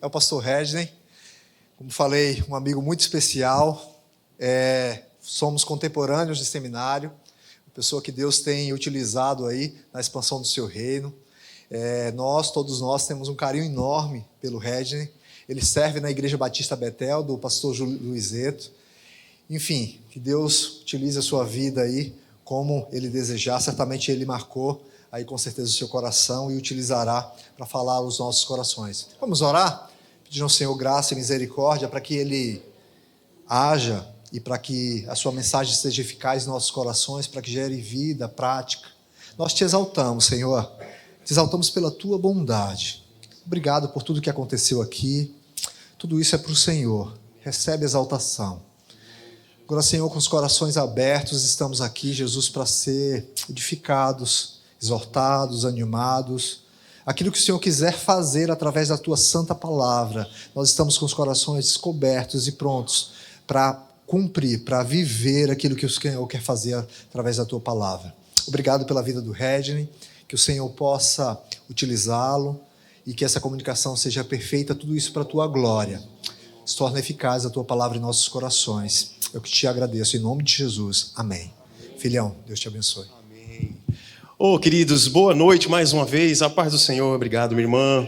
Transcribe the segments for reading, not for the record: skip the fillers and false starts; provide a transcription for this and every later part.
é o pastor Redney. Como falei, um amigo muito especial. Somos contemporâneos de seminário, uma pessoa que Deus tem utilizado aí na expansão do seu reino. Todos nós temos um carinho enorme pelo Redney. Ele serve na Igreja Batista Betel, do pastor Luizeto. Enfim, que Deus utilize a sua vida aí como Ele desejar. Certamente Ele marcou aí com certeza o seu coração e utilizará para falar aos nossos corações. Vamos orar? Pedir ao Senhor graça e misericórdia para que Ele haja e para que a sua mensagem seja eficaz em nossos corações, para que gere vida, prática. Nós te exaltamos, Senhor. Te exaltamos pela tua bondade. Obrigado por tudo que aconteceu aqui. Tudo isso é para o Senhor. Recebe a exaltação. Agora, Senhor, com os corações abertos, estamos aqui, Jesus, para ser edificados, exortados, animados. Aquilo que o Senhor quiser fazer através da tua santa palavra. Nós estamos com os corações descobertos e prontos para cumprir, para viver aquilo que o Senhor quer fazer através da tua palavra. Obrigado pela vida do Redney, que o Senhor possa utilizá-lo e que essa comunicação seja perfeita, tudo isso para a tua glória. Se torna eficaz a tua palavra em nossos corações. Eu que te agradeço, em nome de Jesus. Amém. Filhão, Deus te abençoe. Amém. Queridos, boa noite mais uma vez. A paz do Senhor. Obrigado, minha irmã.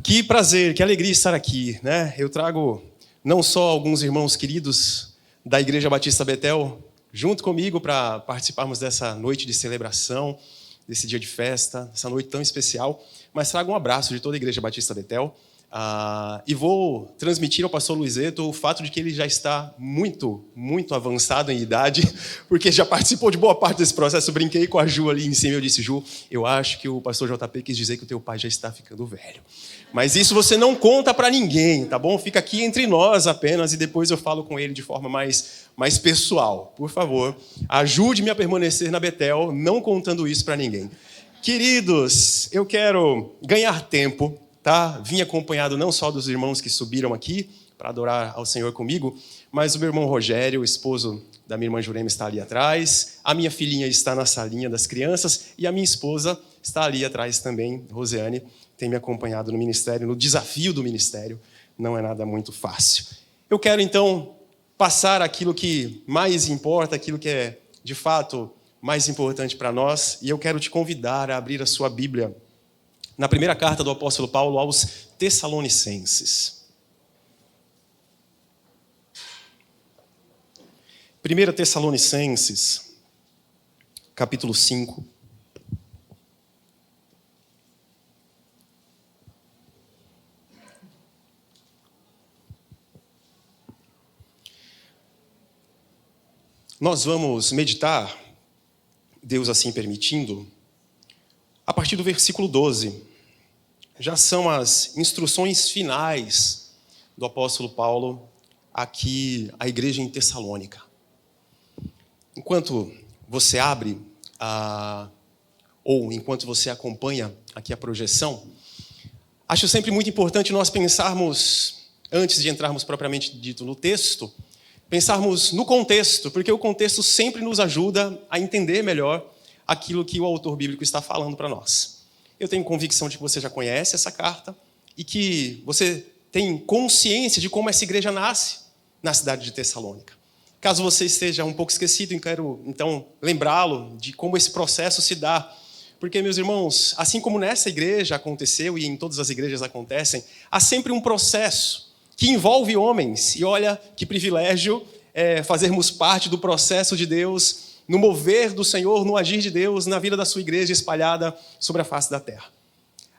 Que prazer, que alegria estar aqui, né? Eu trago não só alguns irmãos queridos da Igreja Batista Betel junto comigo para participarmos dessa noite de celebração, desse dia de festa, essa noite tão especial, mas trago um abraço de toda a Igreja Batista Betel e vou transmitir ao pastor Luizeto o fato de que ele já está muito, muito avançado em idade, porque já participou de boa parte desse processo. Eu brinquei com a Ju ali em cima, eu disse: Ju, eu acho que o pastor JP quis dizer que o teu pai já está ficando velho. Mas isso você não conta para ninguém, tá bom? Fica aqui entre nós apenas e depois eu falo com ele de forma mais pessoal. Por favor, ajude-me a permanecer na Betel, não contando isso para ninguém. Queridos, eu quero ganhar tempo, tá? Vim acompanhado não só dos irmãos que subiram aqui para adorar ao Senhor comigo, mas o meu irmão Rogério, o esposo da minha irmã Jurema, está ali atrás, a minha filhinha está na salinha das crianças e a minha esposa está ali atrás também, Rosiane, tem me acompanhado no ministério, no desafio do ministério. Não é nada muito fácil. Eu quero, então, passar aquilo que mais importa, aquilo que é, de fato, mais importante para nós, e eu quero te convidar a abrir a sua Bíblia na primeira carta do apóstolo Paulo aos Tessalonicenses. 1 Tessalonicenses, capítulo 5. Nós vamos meditar, Deus assim permitindo, a partir do versículo 12. Já são as instruções finais do apóstolo Paulo aqui à igreja em Tessalônica. Enquanto você abre, ou enquanto você acompanha aqui a projeção, acho sempre muito importante nós pensarmos, antes de entrarmos propriamente dito no texto, pensarmos no contexto, porque o contexto sempre nos ajuda a entender melhor aquilo que o autor bíblico está falando para nós. Eu tenho convicção de que você já conhece essa carta e que você tem consciência de como essa igreja nasce na cidade de Tessalônica. Caso você esteja um pouco esquecido, eu quero então lembrá-lo de como esse processo se dá. Porque, meus irmãos, assim como nessa igreja aconteceu e em todas as igrejas acontecem, há sempre um processo que envolve homens. E olha que privilégio fazermos parte do processo de Deus, no mover do Senhor, no agir de Deus, na vida da sua igreja espalhada sobre a face da terra.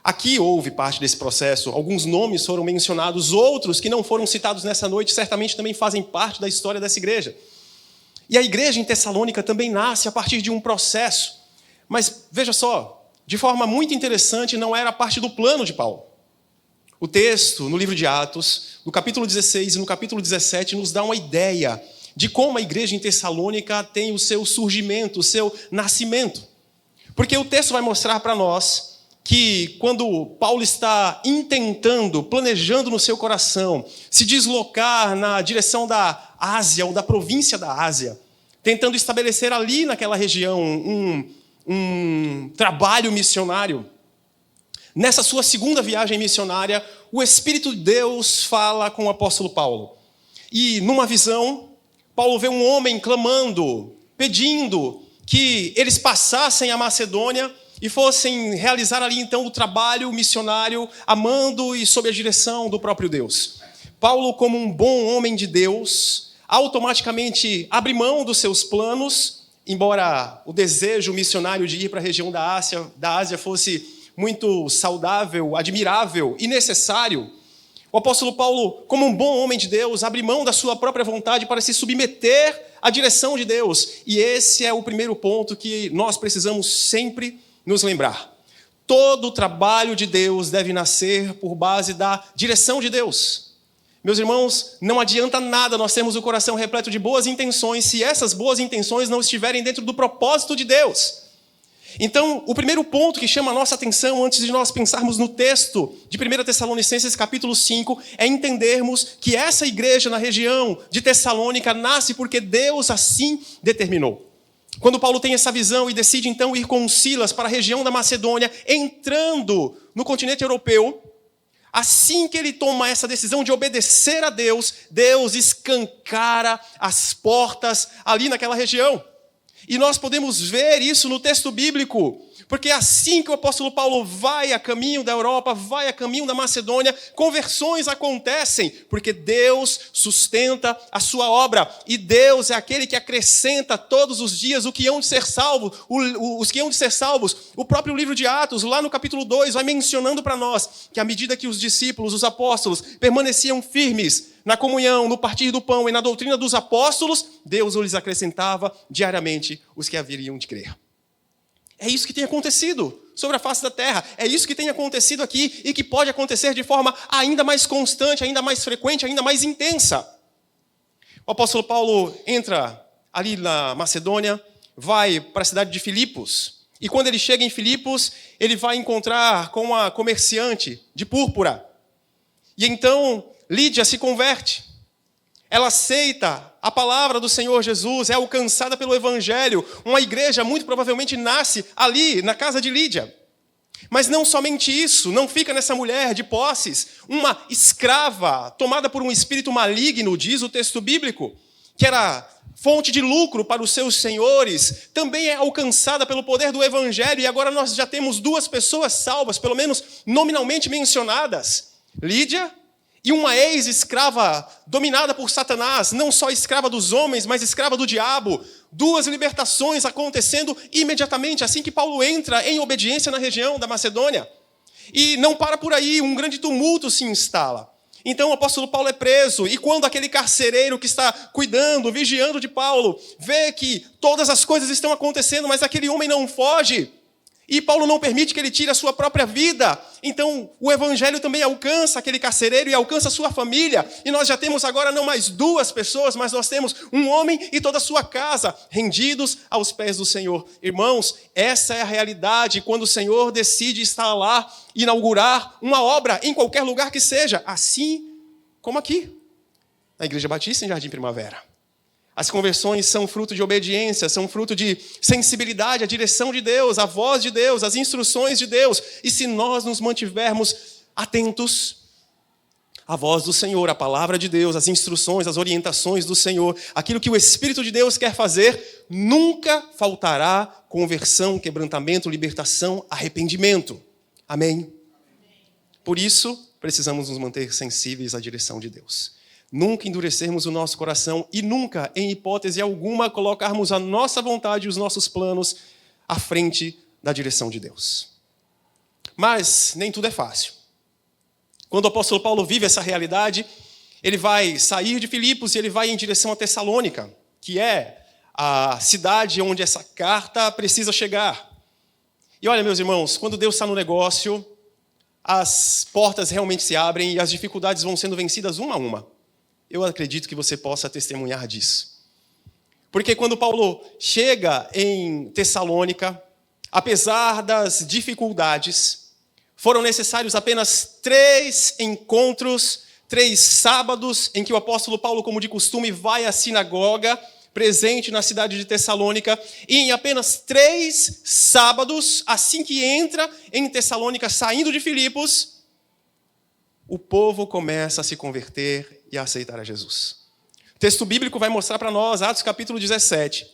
Aqui houve parte desse processo, alguns nomes foram mencionados, outros que não foram citados nessa noite, certamente também fazem parte da história dessa igreja. E a igreja em Tessalônica também nasce a partir de um processo. Mas veja só, de forma muito interessante, não era parte do plano de Paulo. O texto, no livro de Atos, no capítulo 16 e no capítulo 17, nos dá uma ideia de como a igreja em Tessalônica tem o seu surgimento, o seu nascimento. Porque o texto vai mostrar para nós que quando Paulo está intentando, planejando no seu coração, se deslocar na direção da Ásia ou da província da Ásia, tentando estabelecer ali naquela região um trabalho missionário, Nessa sua segunda viagem missionária, o Espírito de Deus fala com o apóstolo Paulo. E numa visão, Paulo vê um homem clamando, pedindo que eles passassem a Macedônia e fossem realizar ali então o trabalho missionário, amando e sob a direção do próprio Deus. Paulo, como um bom homem de Deus, automaticamente abre mão dos seus planos, embora o desejo missionário de ir para a região da Ásia fosse muito saudável, admirável e necessário. O apóstolo Paulo, como um bom homem de Deus, abre mão da sua própria vontade para se submeter à direção de Deus. E esse é o primeiro ponto que nós precisamos sempre nos lembrar. Todo o trabalho de Deus deve nascer por base da direção de Deus. Meus irmãos, não adianta nada nós termos o coração repleto de boas intenções se essas boas intenções não estiverem dentro do propósito de Deus. Então, o primeiro ponto que chama a nossa atenção antes de nós pensarmos no texto de 1 Tessalonicenses capítulo 5 é entendermos que essa igreja na região de Tessalônica nasce porque Deus assim determinou. Quando Paulo tem essa visão e decide então ir com Silas para a região da Macedônia, entrando no continente europeu, assim que ele toma essa decisão de obedecer a Deus, Deus escancara as portas ali naquela região. E nós podemos ver isso no texto bíblico, porque assim que o apóstolo Paulo vai a caminho da Europa, vai a caminho da Macedônia, conversões acontecem, porque Deus sustenta a sua obra, e Deus é aquele que acrescenta todos os dias o que hão de ser salvos, os que hão de ser salvos. O próprio livro de Atos, lá no capítulo 2, vai mencionando para nós que à medida que os discípulos, os apóstolos, permaneciam firmes na comunhão, no partir do pão e na doutrina dos apóstolos, Deus lhes acrescentava diariamente os que haveriam de crer. É isso que tem acontecido sobre a face da terra. É isso que tem acontecido aqui e que pode acontecer de forma ainda mais constante, ainda mais frequente, ainda mais intensa. O apóstolo Paulo entra ali na Macedônia, vai para a cidade de Filipos. E quando ele chega em Filipos, ele vai encontrar com uma comerciante de púrpura. E então Lídia se converte. Ela aceita a palavra do Senhor Jesus, é alcançada pelo Evangelho. Uma igreja muito provavelmente nasce ali, na casa de Lídia. Mas não somente isso, não fica nessa mulher de posses, uma escrava tomada por um espírito maligno, diz o texto bíblico, que era fonte de lucro para os seus senhores, também é alcançada pelo poder do Evangelho. E agora nós já temos duas pessoas salvas, pelo menos nominalmente mencionadas. Lídia e uma ex-escrava dominada por Satanás, não só escrava dos homens, mas escrava do diabo. Duas libertações acontecendo imediatamente, assim que Paulo entra em obediência na região da Macedônia. E não para por aí, um grande tumulto se instala. Então o apóstolo Paulo é preso, e quando aquele carcereiro que está cuidando, vigiando de Paulo, vê que todas as coisas estão acontecendo, mas aquele homem não foge, e Paulo não permite que ele tire a sua própria vida. Então, o evangelho também alcança aquele carcereiro e alcança a sua família. E nós já temos agora não mais duas pessoas, mas nós temos um homem e toda a sua casa rendidos aos pés do Senhor. Irmãos, essa é a realidade quando o Senhor decide instalar, inaugurar uma obra em qualquer lugar que seja. Assim como aqui, na Igreja Batista em Jardim Primavera. As conversões são fruto de obediência, são fruto de sensibilidade à direção de Deus, à voz de Deus, às instruções de Deus. E se nós nos mantivermos atentos à voz do Senhor, à palavra de Deus, às instruções, às orientações do Senhor, aquilo que o Espírito de Deus quer fazer, nunca faltará conversão, quebrantamento, libertação, arrependimento. Amém? Por isso, precisamos nos manter sensíveis à direção de Deus. Nunca endurecermos o nosso coração e nunca, em hipótese alguma, colocarmos a nossa vontade e os nossos planos à frente da direção de Deus. Mas nem tudo é fácil. Quando o apóstolo Paulo vive essa realidade, ele vai sair de Filipos e ele vai em direção a Tessalônica, que é a cidade onde essa carta precisa chegar. E olha, meus irmãos, quando Deus está no negócio, as portas realmente se abrem e as dificuldades vão sendo vencidas uma a uma. Eu acredito que você possa testemunhar disso. Porque quando Paulo chega em Tessalônica, apesar das dificuldades, foram necessários apenas 3 encontros, 3 sábados, em que o apóstolo Paulo, como de costume, vai à sinagoga presente na cidade de Tessalônica, e em apenas 3 sábados, assim que entra em Tessalônica, saindo de Filipos, o povo começa a se converter e a aceitar a Jesus. O texto bíblico vai mostrar para nós, Atos capítulo 17,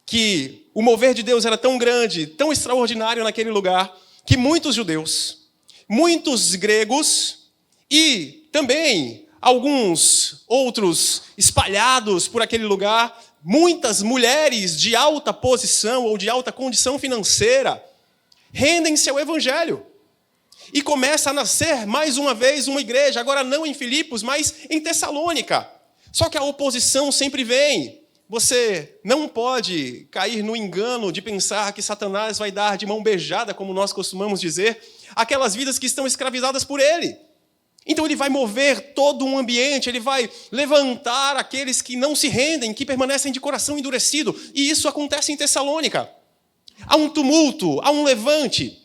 que o mover de Deus era tão grande, tão extraordinário naquele lugar, que muitos judeus, muitos gregos e também alguns outros espalhados por aquele lugar, muitas mulheres de alta posição ou de alta condição financeira, rendem-se ao evangelho. E começa a nascer mais uma vez uma igreja, agora não em Filipos, mas em Tessalônica. Só que a oposição sempre vem. Você não pode cair no engano de pensar que Satanás vai dar de mão beijada, como nós costumamos dizer, aquelas vidas que estão escravizadas por ele. Então ele vai mover todo um ambiente, ele vai levantar aqueles que não se rendem, que permanecem de coração endurecido. E isso acontece em Tessalônica. Há um tumulto, há um levante.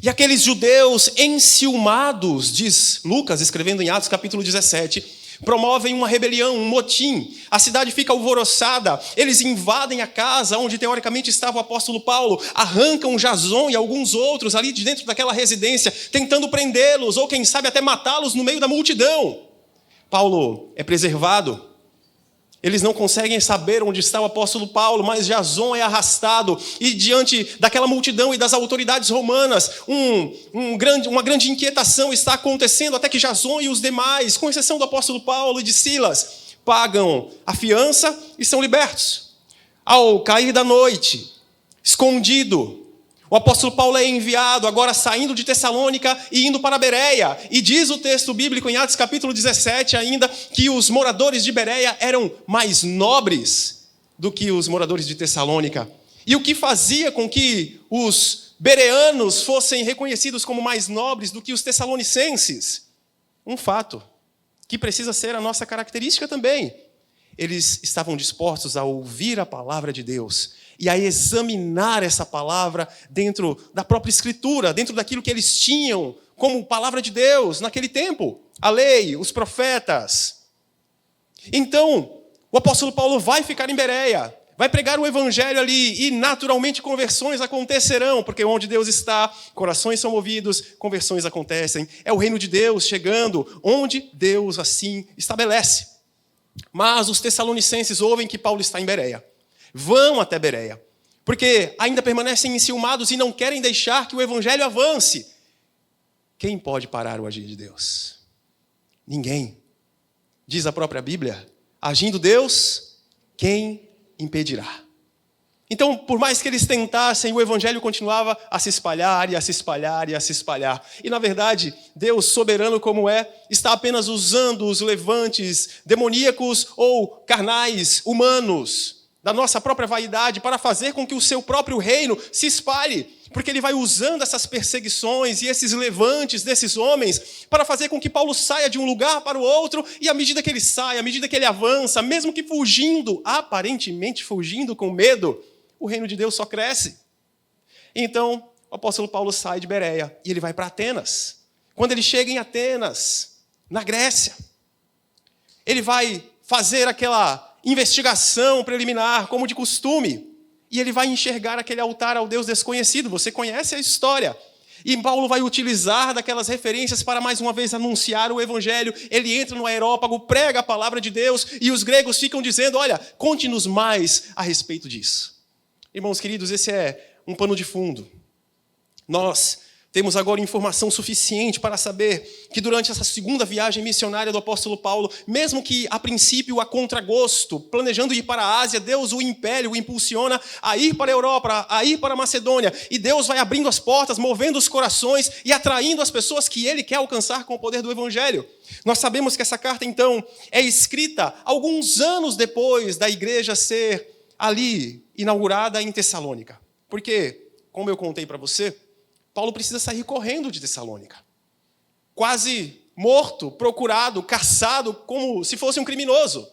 E aqueles judeus enciumados, diz Lucas, escrevendo em Atos capítulo 17, promovem uma rebelião, um motim. A cidade fica alvoroçada. Eles invadem a casa onde teoricamente estava o apóstolo Paulo, arrancam Jason e alguns outros ali de dentro daquela residência, tentando prendê-los ou quem sabe até matá-los no meio da multidão. Paulo é preservado. Eles não conseguem saber onde está o apóstolo Paulo, mas Jason é arrastado. E diante daquela multidão e das autoridades romanas, uma grande inquietação está acontecendo, até que Jason e os demais, com exceção do apóstolo Paulo e de Silas, pagam a fiança e são libertos. Ao cair da noite, escondido, o apóstolo Paulo é enviado, agora saindo de Tessalônica e indo para Bereia. E diz o texto bíblico em Atos capítulo 17 ainda, que os moradores de Bereia eram mais nobres do que os moradores de Tessalônica. E o que fazia com que os bereanos fossem reconhecidos como mais nobres do que os tessalonicenses? Um fato, que precisa ser a nossa característica também. Eles estavam dispostos a ouvir a palavra de Deus e a examinar essa palavra dentro da própria Escritura, dentro daquilo que eles tinham como palavra de Deus naquele tempo, a lei, os profetas. Então, o apóstolo Paulo vai ficar em Bereia, vai pregar o evangelho ali e naturalmente conversões acontecerão, porque onde Deus está, corações são movidos, conversões acontecem. É o reino de Deus chegando onde Deus assim estabelece. Mas os tessalonicenses ouvem que Paulo está em Bereia. Vão até Bereia, porque ainda permanecem enciumados e não querem deixar que o evangelho avance. Quem pode parar o agir de Deus? Ninguém. Diz a própria Bíblia, agindo Deus, quem impedirá? Então, por mais que eles tentassem, o evangelho continuava a se espalhar e a se espalhar e a se espalhar. E, na verdade, Deus, soberano como é, está apenas usando os levantes demoníacos ou carnais, humanos, da nossa própria vaidade, para fazer com que o seu próprio reino se espalhe. Porque ele vai usando essas perseguições e esses levantes desses homens para fazer com que Paulo saia de um lugar para o outro, e à medida que ele sai, à medida que ele avança, mesmo que fugindo, aparentemente fugindo com medo, o reino de Deus só cresce. Então, o apóstolo Paulo sai de Bereia e ele vai para Atenas. Quando ele chega em Atenas, na Grécia, ele vai fazer aquela investigação preliminar, como de costume, e ele vai enxergar aquele altar ao Deus desconhecido. Você conhece a história. E Paulo vai utilizar daquelas referências para mais uma vez anunciar o evangelho. Ele entra no aerópago, prega a palavra de Deus, e os gregos ficam dizendo, olha, conte-nos mais a respeito disso. Irmãos queridos, esse é um pano de fundo. Nós temos agora informação suficiente para saber que durante essa segunda viagem missionária do apóstolo Paulo, mesmo que a princípio a contragosto, planejando ir para a Ásia, Deus o impele, o impulsiona a ir para a Europa, a ir para a Macedônia, e Deus vai abrindo as portas, movendo os corações e atraindo as pessoas que ele quer alcançar com o poder do evangelho. Nós sabemos que essa carta, então, é escrita alguns anos depois da igreja ser ali inaugurada em Tessalônica. Porque, como eu contei para você, Paulo precisa sair correndo de Tessalônica. Quase morto, procurado, caçado, como se fosse um criminoso.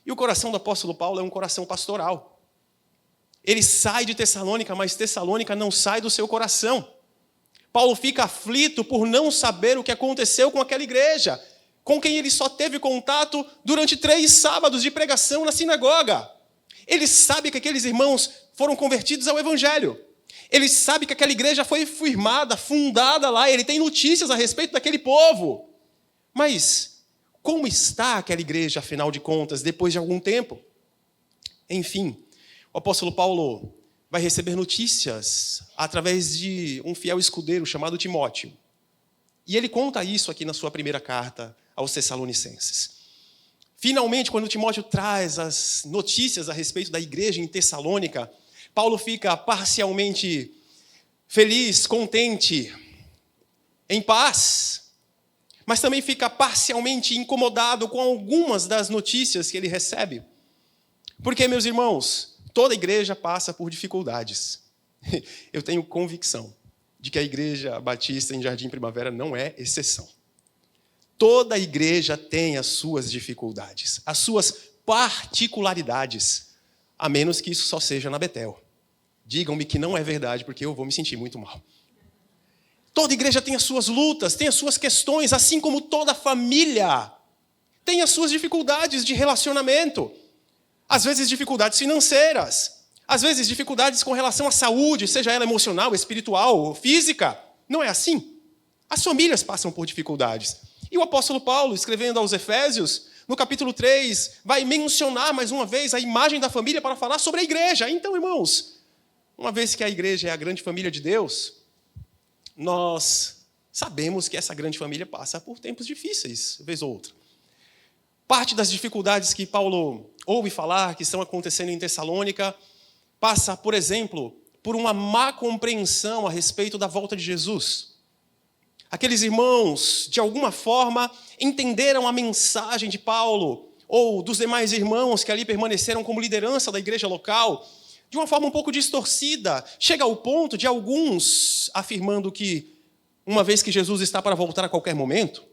E o coração do apóstolo Paulo é um coração pastoral. Ele sai de Tessalônica, mas Tessalônica não sai do seu coração. Paulo fica aflito por não saber o que aconteceu com aquela igreja. com quem ele só teve contato durante 3 sábados de pregação na sinagoga. Ele sabe que aqueles irmãos foram convertidos ao Evangelho. Ele sabe que aquela igreja foi firmada, fundada lá. Ele tem notícias a respeito daquele povo. Mas como está aquela igreja, afinal de contas, depois de algum tempo? Enfim, o apóstolo Paulo vai receber notícias através de um fiel escudeiro chamado Timóteo. E ele conta isso aqui na sua primeira carta aos Tessalonicenses. Finalmente, quando Timóteo traz as notícias a respeito da igreja em Tessalônica, Paulo fica parcialmente feliz, contente, em paz, mas também fica parcialmente incomodado com algumas das notícias que ele recebe. Porque, meus irmãos, toda igreja passa por dificuldades. Eu tenho convicção de que a Igreja Batista em Jardim Primavera não é exceção. Toda igreja tem as suas dificuldades, as suas particularidades, a menos que isso só seja na Betel. Digam-me que não é verdade, porque eu vou me sentir muito mal. Toda igreja tem as suas lutas, tem as suas questões, assim como toda família tem as suas dificuldades de relacionamento. Às vezes dificuldades financeiras, às vezes dificuldades com relação à saúde, seja ela emocional, espiritual ou física. Não é assim? As famílias passam por dificuldades. E o apóstolo Paulo, escrevendo aos Efésios, no capítulo 3, vai mencionar mais uma vez a imagem da família para falar sobre a igreja. Então, irmãos, uma vez que a igreja é a grande família de Deus, nós sabemos que essa grande família passa por tempos difíceis, vez ou outra. Parte das dificuldades que Paulo ouve falar, que estão acontecendo em Tessalônica, passa, por exemplo, por uma má compreensão a respeito da volta de Jesus. Aqueles irmãos, de alguma forma, entenderam a mensagem de Paulo, ou dos demais irmãos que ali permaneceram como liderança da igreja local, de uma forma um pouco distorcida. Chega ao ponto de alguns afirmando que, uma vez que Jesus está para voltar a qualquer momento,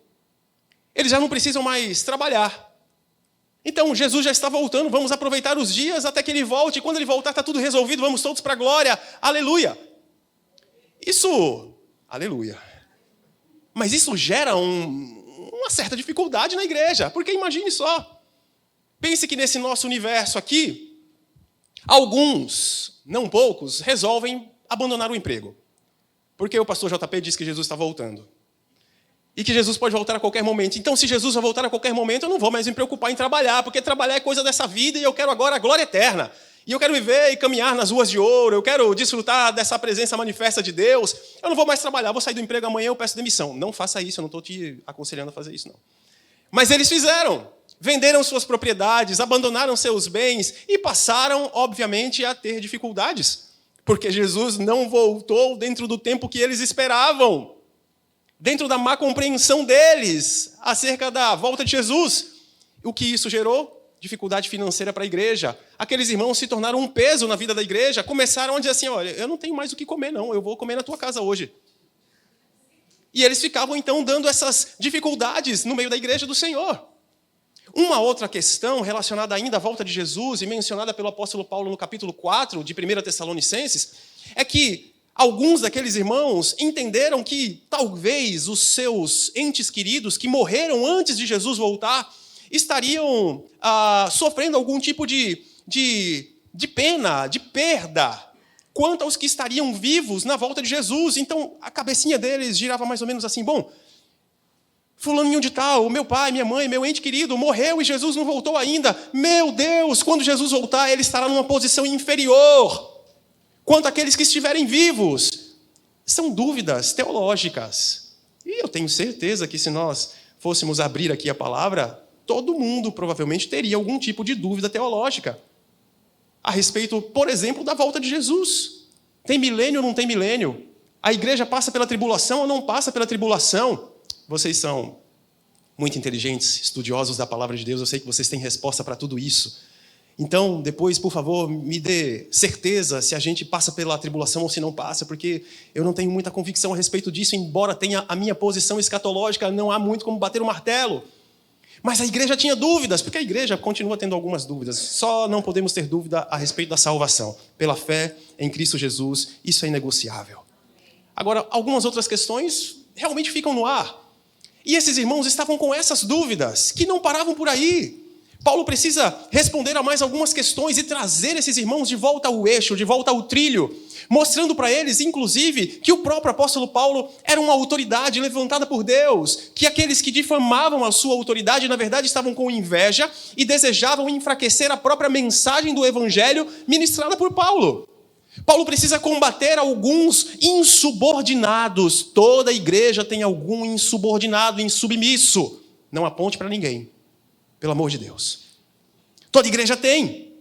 eles já não precisam mais trabalhar. Então, Jesus já está voltando, vamos aproveitar os dias até que ele volte, e quando ele voltar está tudo resolvido, vamos todos para a glória, aleluia. Aleluia. Mas isso gera uma certa dificuldade na igreja, porque imagine só, pense que nesse nosso universo aqui, alguns, não poucos, resolvem abandonar o emprego. Porque o pastor JP disse que Jesus está voltando. E que Jesus pode voltar a qualquer momento. Então, se Jesus vai voltar a qualquer momento, eu não vou mais me preocupar em trabalhar, porque trabalhar é coisa dessa vida e eu quero agora a glória eterna. E eu quero viver e caminhar nas ruas de ouro, eu quero desfrutar dessa presença manifesta de Deus. Eu não vou mais trabalhar, vou sair do emprego amanhã, eu peço demissão. Não faça isso, eu não estou te aconselhando a fazer isso, não. Mas eles fizeram. Venderam suas propriedades, abandonaram seus bens e passaram, obviamente, a ter dificuldades. Porque Jesus não voltou dentro do tempo que eles esperavam. Dentro da má compreensão deles acerca da volta de Jesus. O que isso gerou? Dificuldade financeira para a igreja. Aqueles irmãos se tornaram um peso na vida da igreja, começaram a dizer assim, olha, eu não tenho mais o que comer não, eu vou comer na tua casa hoje. E eles ficavam então dando essas dificuldades no meio da igreja do Senhor. Uma outra questão relacionada ainda à volta de Jesus e mencionada pelo apóstolo Paulo no capítulo 4 de 1 Tessalonicenses, é que alguns daqueles irmãos entenderam que talvez os seus entes queridos que morreram antes de Jesus voltar estariam sofrendo algum tipo de pena, de perda, quanto aos que estariam vivos na volta de Jesus. Então, a cabecinha deles girava mais ou menos assim, bom, fulaninho de tal, meu pai, minha mãe, meu ente querido, morreu e Jesus não voltou ainda. Meu Deus, quando Jesus voltar, ele estará numa posição inferior quanto àqueles que estiverem vivos. São dúvidas teológicas. E eu tenho certeza que se nós fôssemos abrir aqui a palavra, todo mundo provavelmente teria algum tipo de dúvida teológica a respeito, por exemplo, da volta de Jesus. Tem milênio ou não tem milênio? A igreja passa pela tribulação ou não passa pela tribulação? Vocês são muito inteligentes, estudiosos da palavra de Deus, eu sei que vocês têm resposta para tudo isso. Então, depois, por favor, me dê certeza se a gente passa pela tribulação ou se não passa, porque eu não tenho muita convicção a respeito disso, embora tenha a minha posição escatológica, não há muito como bater o martelo. Mas a igreja tinha dúvidas, porque a igreja continua tendo algumas dúvidas. Só não podemos ter dúvida a respeito da salvação. Pela fé em Cristo Jesus, isso é inegociável. Agora, algumas outras questões realmente ficam no ar. E esses irmãos estavam com essas dúvidas, que não paravam por aí. Paulo precisa responder a mais algumas questões e trazer esses irmãos de volta ao eixo, de volta ao trilho, mostrando para eles, inclusive, que o próprio apóstolo Paulo era uma autoridade levantada por Deus, que aqueles que difamavam a sua autoridade, na verdade, estavam com inveja e desejavam enfraquecer a própria mensagem do evangelho ministrada por Paulo. Paulo precisa combater alguns insubordinados. Toda igreja tem algum insubordinado, insubmisso. Não aponte para ninguém, pelo amor de Deus. Toda igreja tem.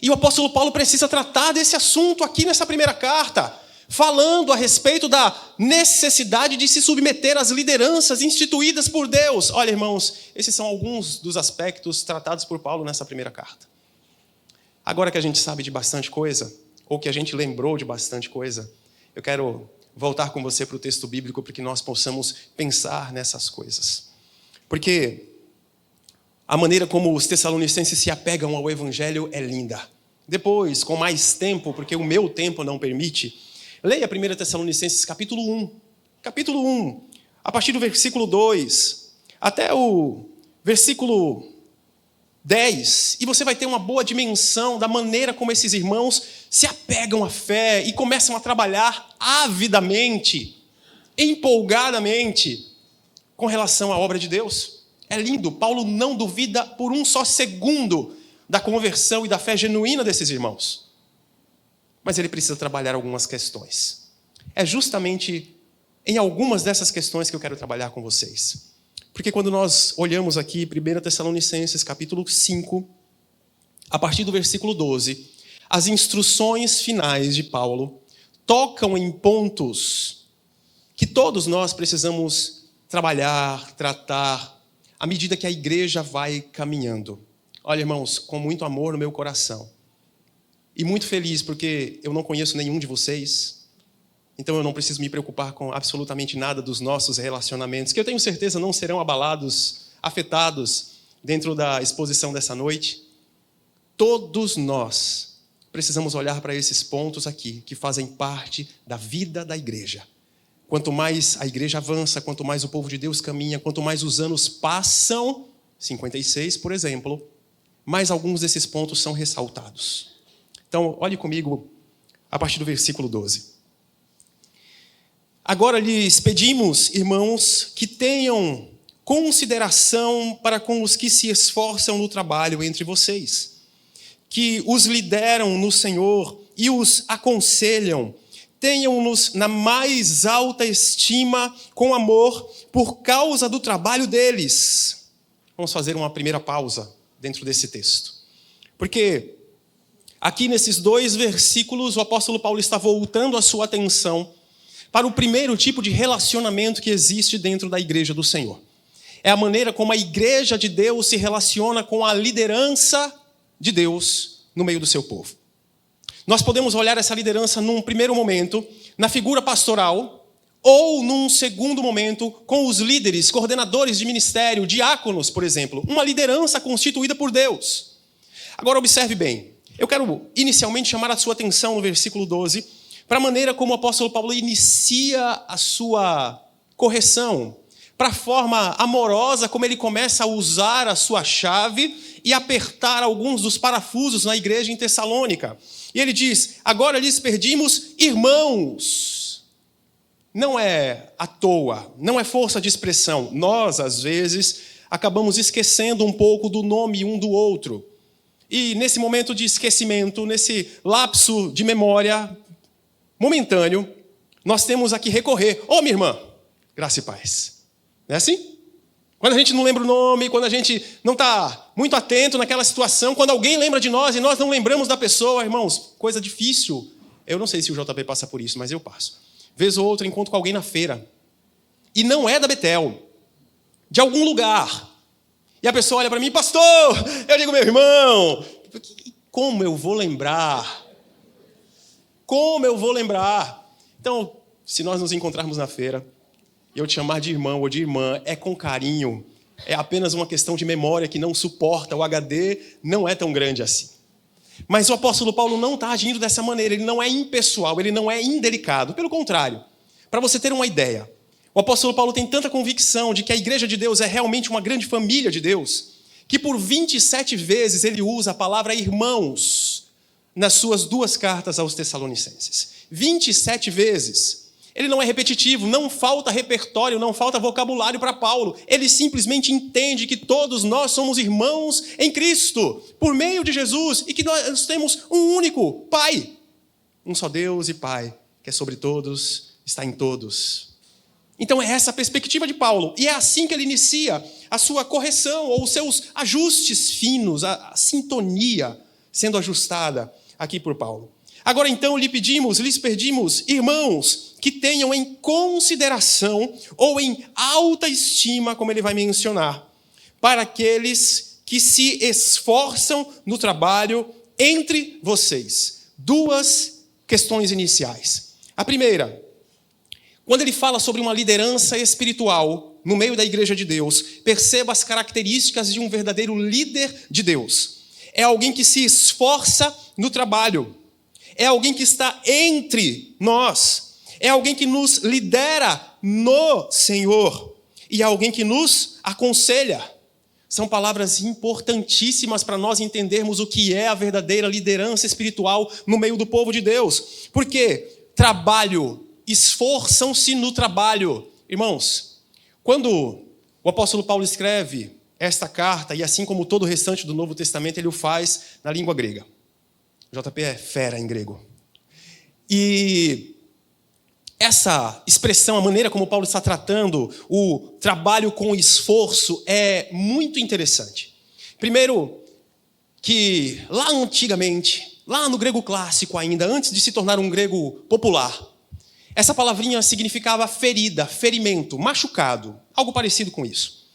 E o apóstolo Paulo precisa tratar desse assunto aqui nessa primeira carta, falando a respeito da necessidade de se submeter às lideranças instituídas por Deus. Olha, irmãos, esses são alguns dos aspectos tratados por Paulo nessa primeira carta. Agora que a gente sabe de bastante coisa, ou que a gente lembrou de bastante coisa, eu quero voltar com você para o texto bíblico para que nós possamos pensar nessas coisas. Porque a maneira como os tessalonicenses se apegam ao evangelho é linda. Depois, com mais tempo, porque o meu tempo não permite, leia 1 Tessalonicenses capítulo 1. Capítulo 1, a partir do versículo 2 até o versículo 10, e você vai ter uma boa dimensão da maneira como esses irmãos se apegam à fé e começam a trabalhar avidamente, empolgadamente, com relação à obra de Deus. É lindo, Paulo não duvida por um só segundo da conversão e da fé genuína desses irmãos. Mas ele precisa trabalhar algumas questões. É justamente em algumas dessas questões que eu quero trabalhar com vocês. Porque quando nós olhamos aqui 1 Tessalonicenses capítulo 5, a partir do versículo 12, as instruções finais de Paulo tocam em pontos que todos nós precisamos trabalhar, tratar, à medida que a igreja vai caminhando. Olha, irmãos, com muito amor no meu coração. E muito feliz, porque eu não conheço nenhum de vocês. Então eu não preciso me preocupar com absolutamente nada dos nossos relacionamentos, que eu tenho certeza não serão abalados, afetados dentro da exposição dessa noite. Todos nós precisamos olhar para esses pontos aqui, que fazem parte da vida da igreja. Quanto mais a igreja avança, quanto mais o povo de Deus caminha, quanto mais os anos passam, 56, por exemplo, mais alguns desses pontos são ressaltados. Então, olhe comigo a partir do versículo 12. Agora lhes pedimos, irmãos, que tenham consideração para com os que se esforçam no trabalho entre vocês, que os lideram no Senhor e os aconselham. Tenham-nos na mais alta estima, com amor, por causa do trabalho deles. Vamos fazer uma primeira pausa dentro desse texto. Porque aqui nesses 2 versículos, o apóstolo Paulo está voltando a sua atenção para o primeiro tipo de relacionamento que existe dentro da igreja do Senhor. É a maneira como a igreja de Deus se relaciona com a liderança de Deus no meio do seu povo. Nós podemos olhar essa liderança num primeiro momento, na figura pastoral, ou num segundo momento, com os líderes, coordenadores de ministério, diáconos, por exemplo. Uma liderança constituída por Deus. Agora observe bem, eu quero inicialmente chamar a sua atenção no versículo 12, para a maneira como o apóstolo Paulo inicia a sua correção, para a forma amorosa como ele começa a usar a sua chave e apertar alguns dos parafusos na igreja em Tessalônica. E ele diz, agora lhes pedimos irmãos. Não é à toa, não é força de expressão. Nós, às vezes, acabamos esquecendo um pouco do nome um do outro. E nesse momento de esquecimento, nesse lapso de memória momentâneo, nós temos a que recorrer. Ô, minha irmã, graça e paz. Não é assim? Quando a gente não lembra o nome, quando a gente não está muito atento naquela situação, quando alguém lembra de nós e nós não lembramos da pessoa, irmãos, coisa difícil. Eu não sei se o JP passa por isso, mas eu passo. Vez ou outra, encontro com alguém na feira. E não é da Betel, de algum lugar. E a pessoa olha para mim, pastor, eu digo, meu irmão, como eu vou lembrar? Como eu vou lembrar? Então, se nós nos encontrarmos na feira, e eu te chamar de irmão ou de irmã, é com carinho, é apenas uma questão de memória que não suporta, o HD não é tão grande assim. Mas o apóstolo Paulo não está agindo dessa maneira, ele não é impessoal, ele não é indelicado, pelo contrário. Para você ter uma ideia, O apóstolo Paulo tem tanta convicção de que a igreja de Deus é realmente uma grande família de Deus, que por 27 vezes ele usa a palavra irmãos nas suas 2 cartas aos Tessalonicenses. 27 vezes. Ele não é repetitivo, não falta repertório, não falta vocabulário para Paulo. Ele simplesmente entende que todos nós somos irmãos em Cristo, por meio de Jesus, e que nós temos um único Pai. Um só Deus e Pai, que é sobre todos, está em todos. Então é essa a perspectiva de Paulo. E é assim que ele inicia a sua correção, ou os seus ajustes finos, a sintonia sendo ajustada aqui por Paulo. Agora então lhes pedimos, irmãos, que tenham em consideração ou em alta estima, como ele vai mencionar, para aqueles que se esforçam no trabalho entre vocês. 2 questões iniciais. A primeira, quando ele fala sobre uma liderança espiritual no meio da igreja de Deus, perceba as características de um verdadeiro líder de Deus. É alguém que se esforça no trabalho. É alguém que está entre nós. É alguém que nos lidera no Senhor. E é alguém que nos aconselha. São palavras importantíssimas para nós entendermos o que é a verdadeira liderança espiritual no meio do povo de Deus. Porque trabalho, esforçam-se no trabalho. Irmãos, quando o apóstolo Paulo escreve esta carta, e assim como todo o restante do Novo Testamento, ele o faz na língua grega. JP é fera em grego. E essa expressão, a maneira como Paulo está tratando o trabalho com esforço é muito interessante. Primeiro, que lá antigamente, lá no grego clássico ainda, antes de se tornar um grego popular, essa palavrinha significava ferida, ferimento, machucado, algo parecido com isso.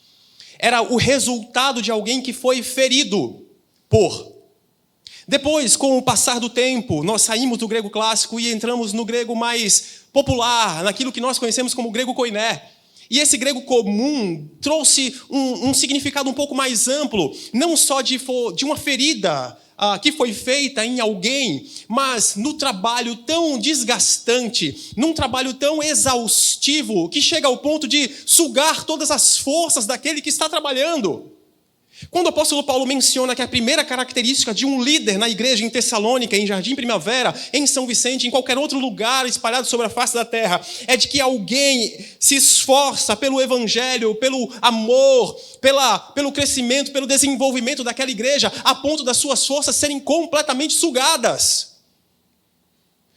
Era o resultado de alguém que foi ferido por. Depois, com o passar do tempo, nós saímos do grego clássico e entramos no grego mais popular, naquilo que nós conhecemos como grego koiné. E esse grego comum trouxe um significado um pouco mais amplo, não só de uma ferida que foi feita em alguém, mas no trabalho tão desgastante, num trabalho tão exaustivo, que chega ao ponto de sugar todas as forças daquele que está trabalhando. Quando o apóstolo Paulo menciona que a primeira característica de um líder na igreja em Tessalônica, em Jardim Primavera, em São Vicente, em qualquer outro lugar espalhado sobre a face da terra, é de que alguém se esforça pelo evangelho, pelo amor, pelo crescimento, pelo desenvolvimento daquela igreja, a ponto das suas forças serem completamente sugadas.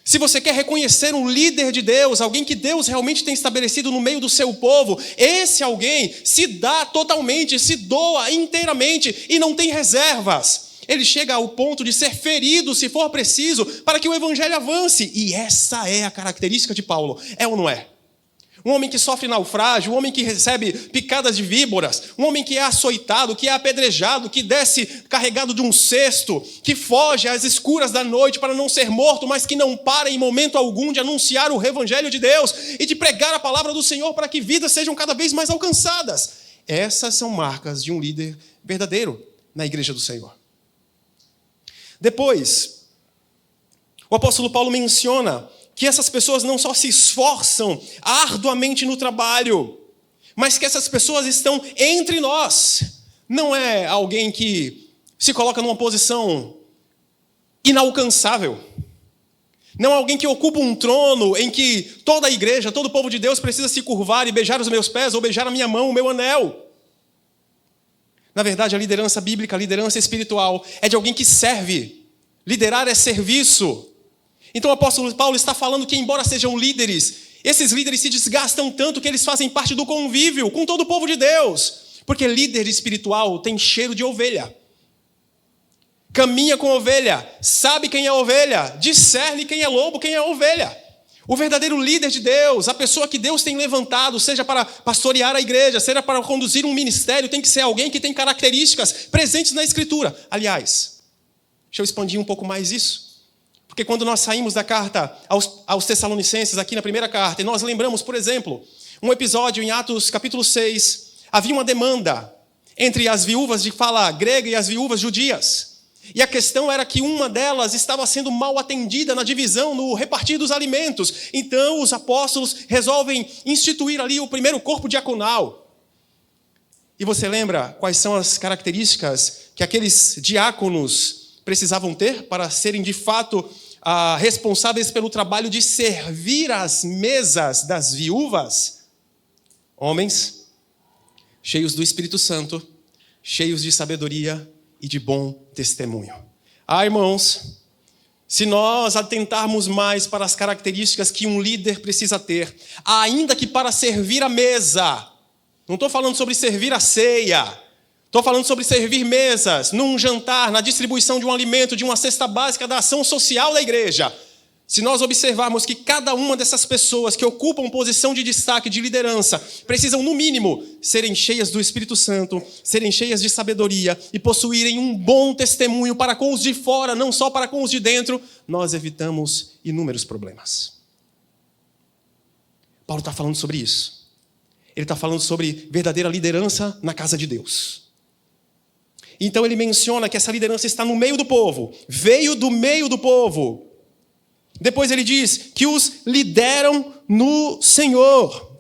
Se você quer reconhecer um líder de Deus, alguém que Deus realmente tem estabelecido no meio do seu povo, esse alguém se dá totalmente, se doa inteiramente e não tem reservas. Ele chega ao ponto de ser ferido, se for preciso, para que o evangelho avance. E essa é a característica de Paulo, é ou não é? Um homem que sofre naufrágio, um homem que recebe picadas de víboras, um homem que é açoitado, que é apedrejado, que desce carregado de um cesto, que foge às escuras da noite para não ser morto, mas que não para em momento algum de anunciar o evangelho de Deus e de pregar a palavra do Senhor para que vidas sejam cada vez mais alcançadas. Essas são marcas de um líder verdadeiro na igreja do Senhor. Depois, o apóstolo Paulo menciona que essas pessoas não só se esforçam arduamente no trabalho, mas que essas pessoas estão entre nós. Não é alguém que se coloca numa posição inalcançável. Não é alguém que ocupa um trono em que toda a igreja, todo o povo de Deus precisa se curvar e beijar os meus pés ou beijar a minha mão, o meu anel. Na verdade, a liderança bíblica, a liderança espiritual, é de alguém que serve. Liderar é serviço. Então o apóstolo Paulo está falando que, embora sejam líderes, esses líderes se desgastam tanto que eles fazem parte do convívio com todo o povo de Deus. Porque líder espiritual tem cheiro de ovelha. Caminha com ovelha, sabe quem é ovelha, discerne quem é lobo, quem é ovelha. O verdadeiro líder de Deus, a pessoa que Deus tem levantado, seja para pastorear a igreja, seja para conduzir um ministério, tem que ser alguém que tem características presentes na Escritura. Aliás, deixa eu expandir um pouco mais isso. Porque quando nós saímos da carta aos Tessalonicenses, aqui na primeira carta, e nós lembramos, por exemplo, um episódio em Atos capítulo 6, havia uma demanda entre as viúvas de fala grega e as viúvas judias. E a questão era que uma delas estava sendo mal atendida na divisão, no repartir dos alimentos. Então os apóstolos resolvem instituir ali o primeiro corpo diaconal. E você lembra quais são as características que aqueles diáconos precisavam ter para serem de fato responsáveis pelo trabalho de servir as mesas das viúvas? Homens cheios do Espírito Santo, cheios de sabedoria e de bom testemunho. Irmãos, se nós atentarmos mais para as características que um líder precisa ter, ainda que para servir a mesa, não estou falando sobre servir a ceia, estou falando sobre servir mesas, num jantar, na distribuição de um alimento, de uma cesta básica da ação social da igreja. Se nós observarmos que cada uma dessas pessoas que ocupam posição de destaque, de liderança, precisam, no mínimo, serem cheias do Espírito Santo, serem cheias de sabedoria e possuírem um bom testemunho para com os de fora, não só para com os de dentro, nós evitamos inúmeros problemas. Paulo está falando sobre isso. Ele está falando sobre verdadeira liderança na casa de Deus. Então ele menciona que essa liderança está no meio do povo, veio do meio do povo. Depois ele diz que os lideram no Senhor.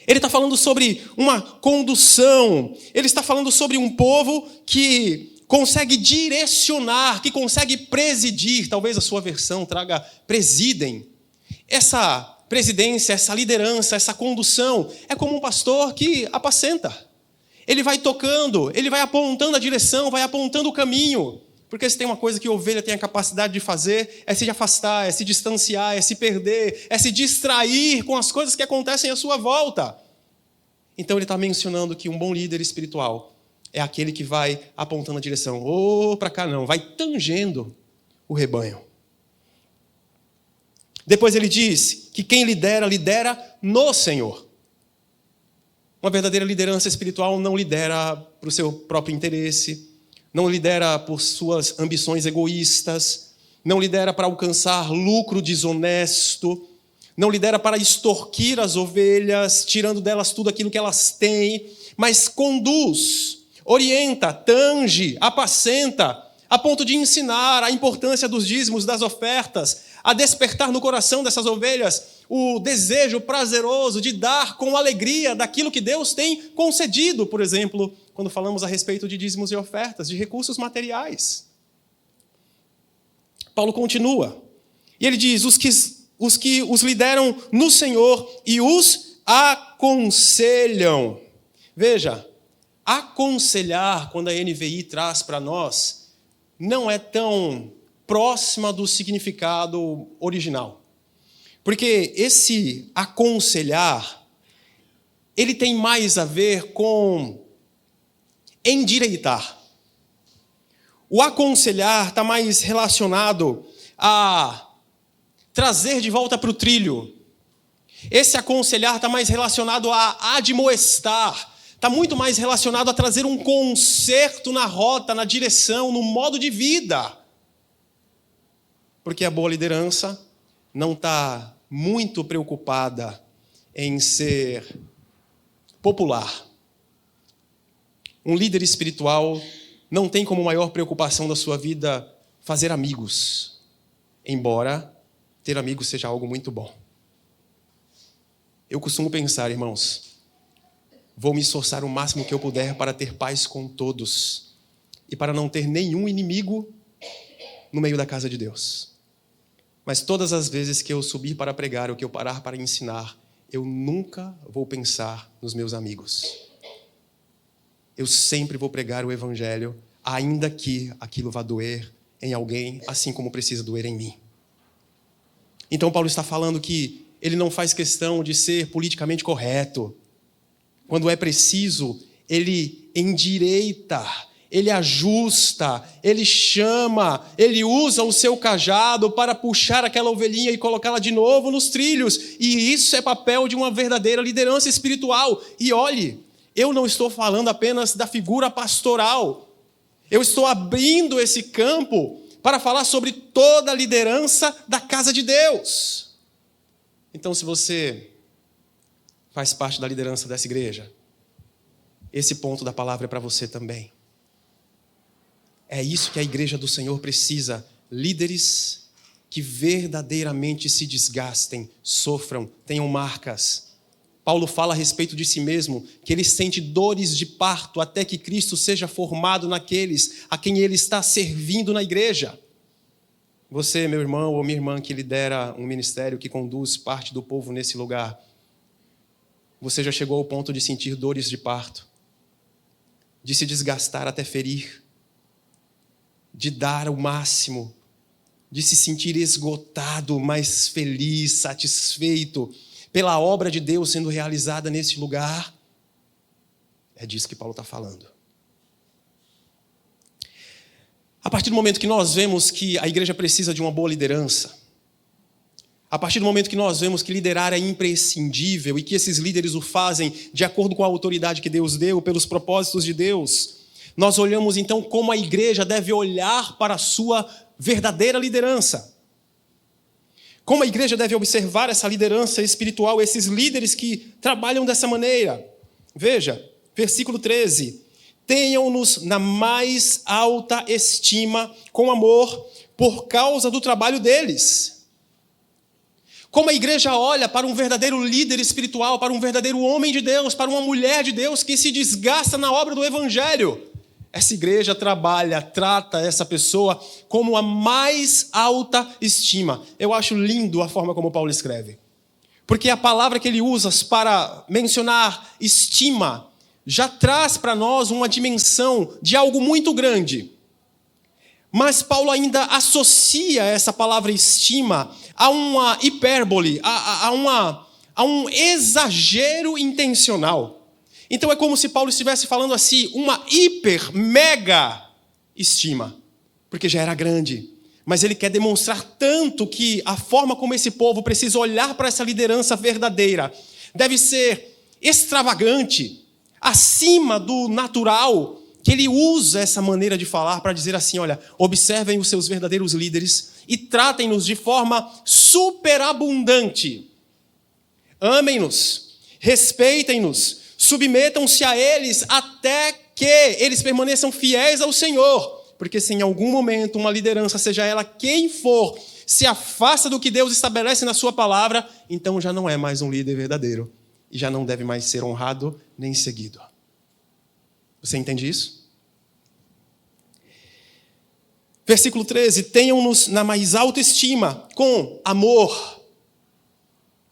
Ele está falando sobre uma condução. Ele está falando sobre um povo que consegue direcionar, que consegue presidir. Talvez a sua versão traga presidem. Essa presidência, essa liderança, essa condução é como um pastor que apacenta. Ele vai tocando, ele vai apontando a direção, vai apontando o caminho. Porque se tem uma coisa que a ovelha tem a capacidade de fazer, é se afastar, é se distanciar, é se perder, é se distrair com as coisas que acontecem à sua volta. Então ele está mencionando que um bom líder espiritual é aquele que vai apontando a direção. Para cá não, vai tangendo o rebanho. Depois ele diz que quem lidera, lidera no Senhor. Uma verdadeira liderança espiritual não lidera para o seu próprio interesse, não lidera por suas ambições egoístas, não lidera para alcançar lucro desonesto, não lidera para extorquir as ovelhas, tirando delas tudo aquilo que elas têm, mas conduz, orienta, tange, apacenta, a ponto de ensinar a importância dos dízimos, das ofertas, a despertar no coração dessas ovelhas o desejo prazeroso de dar com alegria daquilo que Deus tem concedido, por exemplo, quando falamos a respeito de dízimos e ofertas, de recursos materiais. Paulo continua, e ele diz, os que os lideram no Senhor e os aconselham. Veja, aconselhar, quando a NVI traz para nós, não é tão próxima do significado original. Porque esse aconselhar, ele tem mais a ver com endireitar. O aconselhar está mais relacionado a trazer de volta para o trilho. Esse aconselhar está mais relacionado a admoestar. Está muito mais relacionado a trazer um conserto na rota, na direção, no modo de vida. Porque a boa liderança não está muito preocupada em ser popular. Um líder espiritual não tem como maior preocupação da sua vida fazer amigos, embora ter amigos seja algo muito bom. Eu costumo pensar, irmãos, vou me esforçar o máximo que eu puder para ter paz com todos e para não ter nenhum inimigo no meio da casa de Deus. Mas todas as vezes que eu subir para pregar ou que eu parar para ensinar, eu nunca vou pensar nos meus amigos. Eu sempre vou pregar o Evangelho, ainda que aquilo vá doer em alguém, assim como precisa doer em mim. Então Paulo está falando que ele não faz questão de ser politicamente correto. Quando é preciso, ele endireita, ele ajusta, ele chama, ele usa o seu cajado para puxar aquela ovelhinha e colocá-la de novo nos trilhos. E isso é papel de uma verdadeira liderança espiritual. E olhe, eu não estou falando apenas da figura pastoral. Eu estou abrindo esse campo para falar sobre toda a liderança da casa de Deus. Então, se você faz parte da liderança dessa igreja, esse ponto da palavra é para você também. É isso que a igreja do Senhor precisa. Líderes que verdadeiramente se desgastem, sofram, tenham marcas. Paulo fala a respeito de si mesmo, que ele sente dores de parto até que Cristo seja formado naqueles a quem ele está servindo na igreja. Você, meu irmão ou minha irmã, que lidera um ministério, que conduz parte do povo nesse lugar, você já chegou ao ponto de sentir dores de parto, de se desgastar até ferir, de dar o máximo, de se sentir esgotado, mas feliz, satisfeito pela obra de Deus sendo realizada nesse lugar? É disso que Paulo está falando. A partir do momento que nós vemos que a igreja precisa de uma boa liderança, a partir do momento que nós vemos que liderar é imprescindível e que esses líderes o fazem de acordo com a autoridade que Deus deu, pelos propósitos de Deus, nós olhamos então como a igreja deve olhar para a sua verdadeira liderança. Como a igreja deve observar essa liderança espiritual, esses líderes que trabalham dessa maneira. Veja, versículo 13. Tenham-nos na mais alta estima, com amor, por causa do trabalho deles. Como a igreja olha para um verdadeiro líder espiritual, para um verdadeiro homem de Deus, para uma mulher de Deus que se desgasta na obra do evangelho. Essa igreja trabalha, trata essa pessoa como a mais alta estima. Eu acho lindo a forma como Paulo escreve. Porque a palavra que ele usa para mencionar estima já traz para nós uma dimensão de algo muito grande. Mas Paulo ainda associa essa palavra estima a uma hipérbole, a um exagero intencional. Então é como se Paulo estivesse falando assim, uma hiper, mega estima, porque já era grande. Mas ele quer demonstrar tanto que a forma como esse povo precisa olhar para essa liderança verdadeira deve ser extravagante, acima do natural, que ele usa essa maneira de falar para dizer assim, olha, observem os seus verdadeiros líderes e tratem-nos de forma superabundante. Amem-nos, respeitem-nos, submetam-se a eles até que eles permaneçam fiéis ao Senhor. Porque se em algum momento uma liderança, seja ela quem for, se afasta do que Deus estabelece na sua palavra, então já não é mais um líder verdadeiro. E já não deve mais ser honrado nem seguido. Você entende isso? Versículo 13. Tenham-nos na mais alta estima, com amor.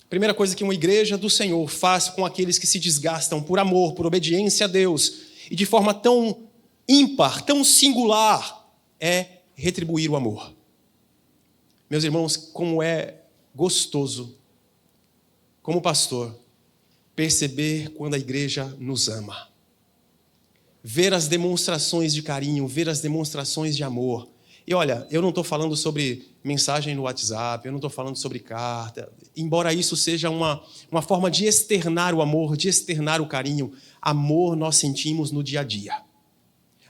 Primeira coisa que uma igreja do Senhor faz com aqueles que se desgastam por amor, por obediência a Deus, e de forma tão ímpar, tão singular, é retribuir o amor. Meus irmãos, como é gostoso, como pastor, perceber quando a igreja nos ama. Ver as demonstrações de carinho, ver as demonstrações de amor. E olha, eu não estou falando sobre mensagem no WhatsApp, eu não estou falando sobre carta. Embora isso seja uma forma de externar o amor, de externar o carinho, amor nós sentimos no dia a dia.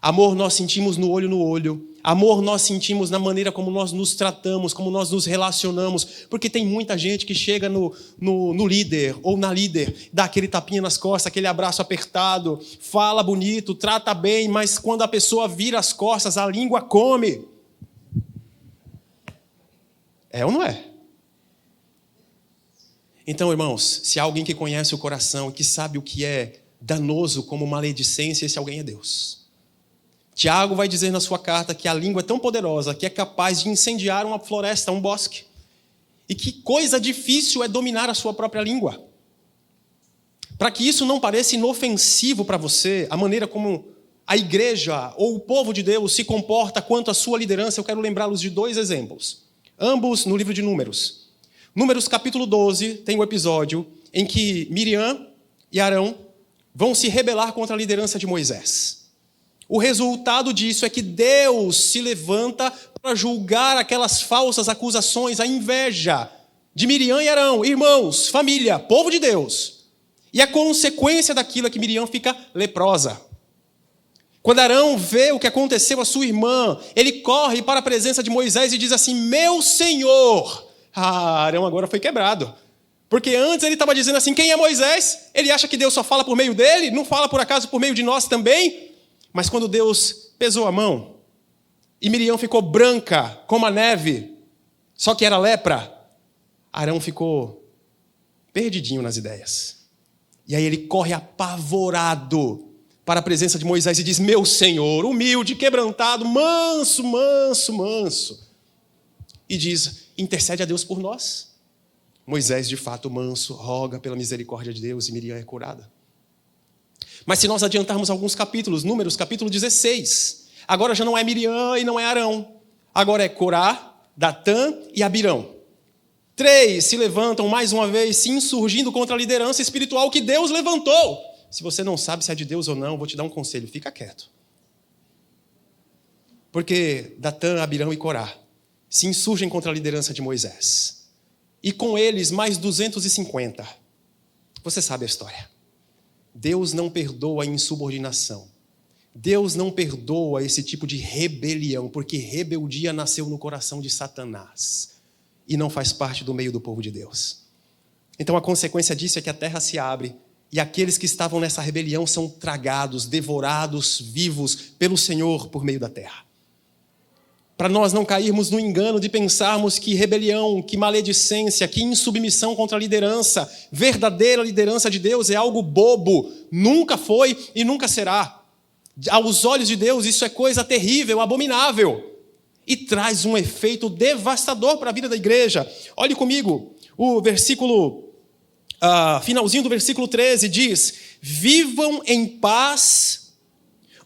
Amor nós sentimos no olho. Amor nós sentimos na maneira como nós nos tratamos, como nós nos relacionamos. Porque tem muita gente que chega no líder ou na líder, dá aquele tapinha nas costas, aquele abraço apertado, fala bonito, trata bem, mas quando a pessoa vira as costas, a língua come. É ou não é? Então, irmãos, se há alguém que conhece o coração e que sabe o que é danoso como maledicência, esse alguém é Deus. Tiago vai dizer na sua carta que a língua é tão poderosa que é capaz de incendiar uma floresta, um bosque. E que coisa difícil é dominar a sua própria língua. Para que isso não pareça inofensivo para você, a maneira como a igreja ou o povo de Deus se comporta quanto à sua liderança, eu quero lembrá-los de 2 exemplos. Ambos no livro de Números. Números capítulo 12 tem um episódio em que Miriam e Arão vão se rebelar contra a liderança de Moisés. O resultado disso é que Deus se levanta para julgar aquelas falsas acusações, a inveja de Miriam e Arão, irmãos, família, povo de Deus. E a consequência daquilo é que Miriam fica leprosa. Quando Arão vê o que aconteceu à sua irmã, ele corre para a presença de Moisés e diz assim, meu Senhor. Arão agora foi quebrado. Porque antes ele estava dizendo assim, quem é Moisés? Ele acha que Deus só fala por meio dele? Não fala por acaso por meio de nós também? Mas quando Deus pesou a mão, e Miriam ficou branca como a neve, só que era lepra, Arão ficou perdidinho nas ideias. E aí ele corre apavorado para a presença de Moisés e diz: meu Senhor, humilde, quebrantado, manso, manso, manso. E diz: intercede a Deus por nós. Moisés, de fato, manso, roga pela misericórdia de Deus e Miriam é curada. Mas se nós adiantarmos alguns capítulos, Números, capítulo 16, agora já não é Miriam e não é Arão. Agora é Corá, Datã e Abirão. 3 se levantam mais uma vez, se insurgindo contra a liderança espiritual que Deus levantou. Se você não sabe se é de Deus ou não, vou te dar um conselho, fica quieto. Porque Datã, Abirão e Corá se insurgem contra a liderança de Moisés. E com eles mais 250. Você sabe a história. Deus não perdoa a insubordinação. Deus não perdoa esse tipo de rebelião, porque rebeldia nasceu no coração de Satanás e não faz parte do meio do povo de Deus. Então a consequência disso é que a terra se abre e aqueles que estavam nessa rebelião são tragados, devorados, vivos pelo Senhor por meio da terra. Para nós não cairmos no engano de pensarmos que rebelião, que maledicência, que insubmissão contra a liderança, verdadeira liderança de Deus é algo bobo, nunca foi e nunca será. Aos olhos de Deus isso é coisa terrível, abominável e traz um efeito devastador para a vida da igreja. Olhe comigo, o versículo, finalzinho do versículo 13 diz: vivam em paz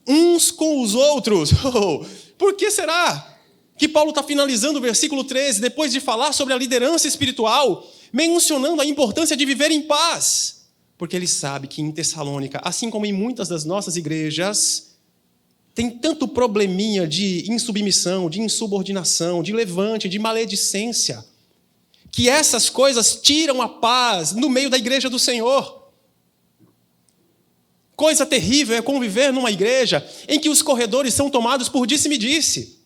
uns com os outros. Por que será que Paulo está finalizando o versículo 13, depois de falar sobre a liderança espiritual, mencionando a importância de viver em paz? Porque ele sabe que em Tessalônica, assim como em muitas das nossas igrejas, tem tanto probleminha de insubmissão, de insubordinação, de levante, de maledicência, que essas coisas tiram a paz no meio da igreja do Senhor. Coisa terrível é conviver numa igreja em que os corredores são tomados por disse-me-disse,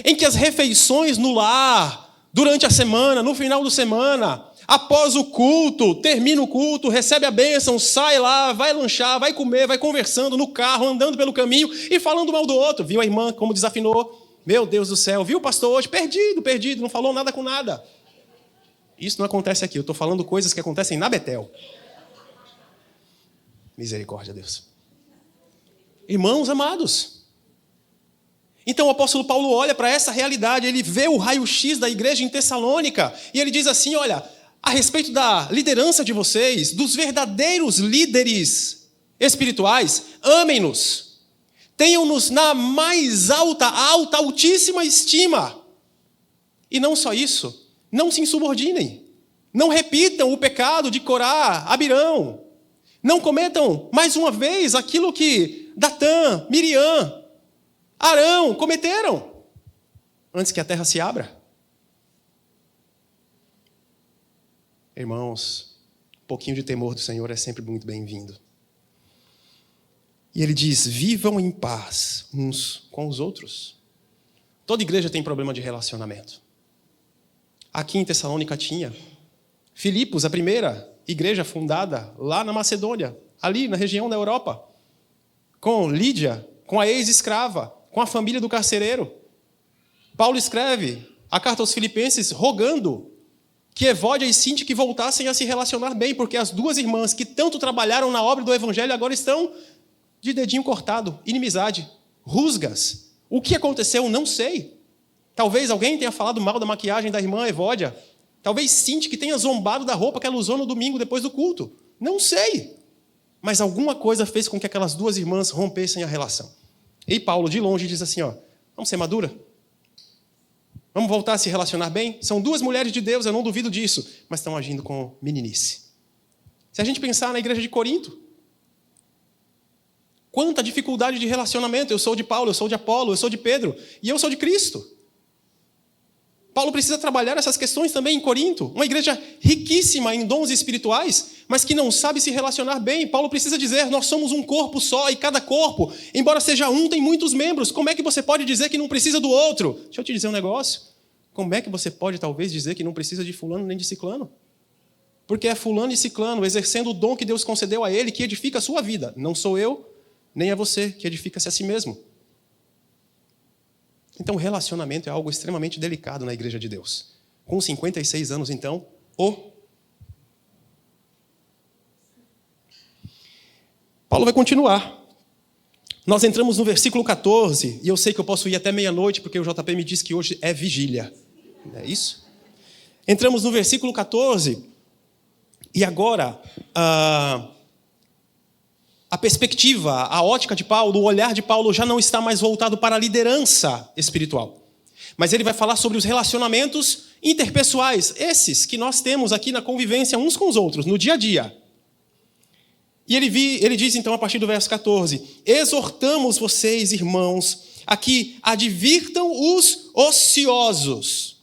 em que as refeições no lar, durante a semana, no final da semana, após o culto, termina o culto, recebe a bênção, sai lá, vai lanchar, vai comer, vai conversando no carro, andando pelo caminho e falando mal do outro. Viu a irmã como desafinou? Meu Deus do céu, viu o pastor hoje? Perdido, não falou nada com nada. Isso não acontece aqui, eu estou falando coisas que acontecem na Betel. Misericórdia, Deus. Irmãos amados, então o apóstolo Paulo olha para essa realidade, ele vê o raio-x da igreja em Tessalônica, e ele diz assim: olha, a respeito da liderança de vocês, dos verdadeiros líderes espirituais, amem-nos, tenham-nos na mais altíssima estima. E não só isso, não se insubordinem, não repitam o pecado de Corá, Abirão, não cometam mais uma vez aquilo que Datã, Miriam, Arão cometeram, antes que a terra se abra. Irmãos, um pouquinho de temor do Senhor é sempre muito bem-vindo. E ele diz: vivam em paz uns com os outros. Toda igreja tem problema de relacionamento. Aqui em Tessalônica tinha. Filipos, a primeira igreja fundada lá na Macedônia, ali na região da Europa, com Lídia, com a ex-escrava, com a família do carcereiro. Paulo escreve a carta aos Filipenses rogando que Evódia e Sintique voltassem a se relacionar bem, porque as duas irmãs que tanto trabalharam na obra do evangelho agora estão de dedinho cortado, inimizade, rusgas. O que aconteceu? Não sei. Talvez alguém tenha falado mal da maquiagem da irmã Evódia. Talvez Sintique tenha zombado da roupa que ela usou no domingo depois do culto. Não sei. Mas alguma coisa fez com que aquelas duas irmãs rompessem a relação. E Paulo, de longe, diz assim: vamos ser madura? Vamos voltar a se relacionar bem? São duas mulheres de Deus, eu não duvido disso, mas estão agindo com meninice. Se a gente pensar na igreja de Corinto, quanta dificuldade de relacionamento. Eu sou de Paulo, eu sou de Apolo, eu sou de Pedro, e eu sou de Cristo. Paulo precisa trabalhar essas questões também em Corinto, uma igreja riquíssima em dons espirituais, mas que não sabe se relacionar bem. Paulo precisa dizer: nós somos um corpo só, e cada corpo, embora seja um, tem muitos membros. Como é que você pode dizer que não precisa do outro? Deixa eu te dizer um negócio. Como é que você pode talvez dizer que não precisa de fulano nem de ciclano? Porque é fulano e ciclano exercendo o dom que Deus concedeu a ele que edifica a sua vida. Não sou eu, nem é você que edifica-se a si mesmo. Então, relacionamento é algo extremamente delicado na igreja de Deus. Com 56 anos, então, Paulo vai continuar. Nós entramos no versículo 14, e eu sei que eu posso ir até meia-noite, porque o JP me disse que hoje é vigília. Não é isso? Entramos no versículo 14, e agora a perspectiva, a ótica de Paulo, o olhar de Paulo já não está mais voltado para a liderança espiritual. Mas ele vai falar sobre os relacionamentos interpessoais, esses que nós temos aqui na convivência uns com os outros, no dia a dia. E ele diz então, a partir do verso 14, exortamos vocês, irmãos, a que advirtam os ociosos,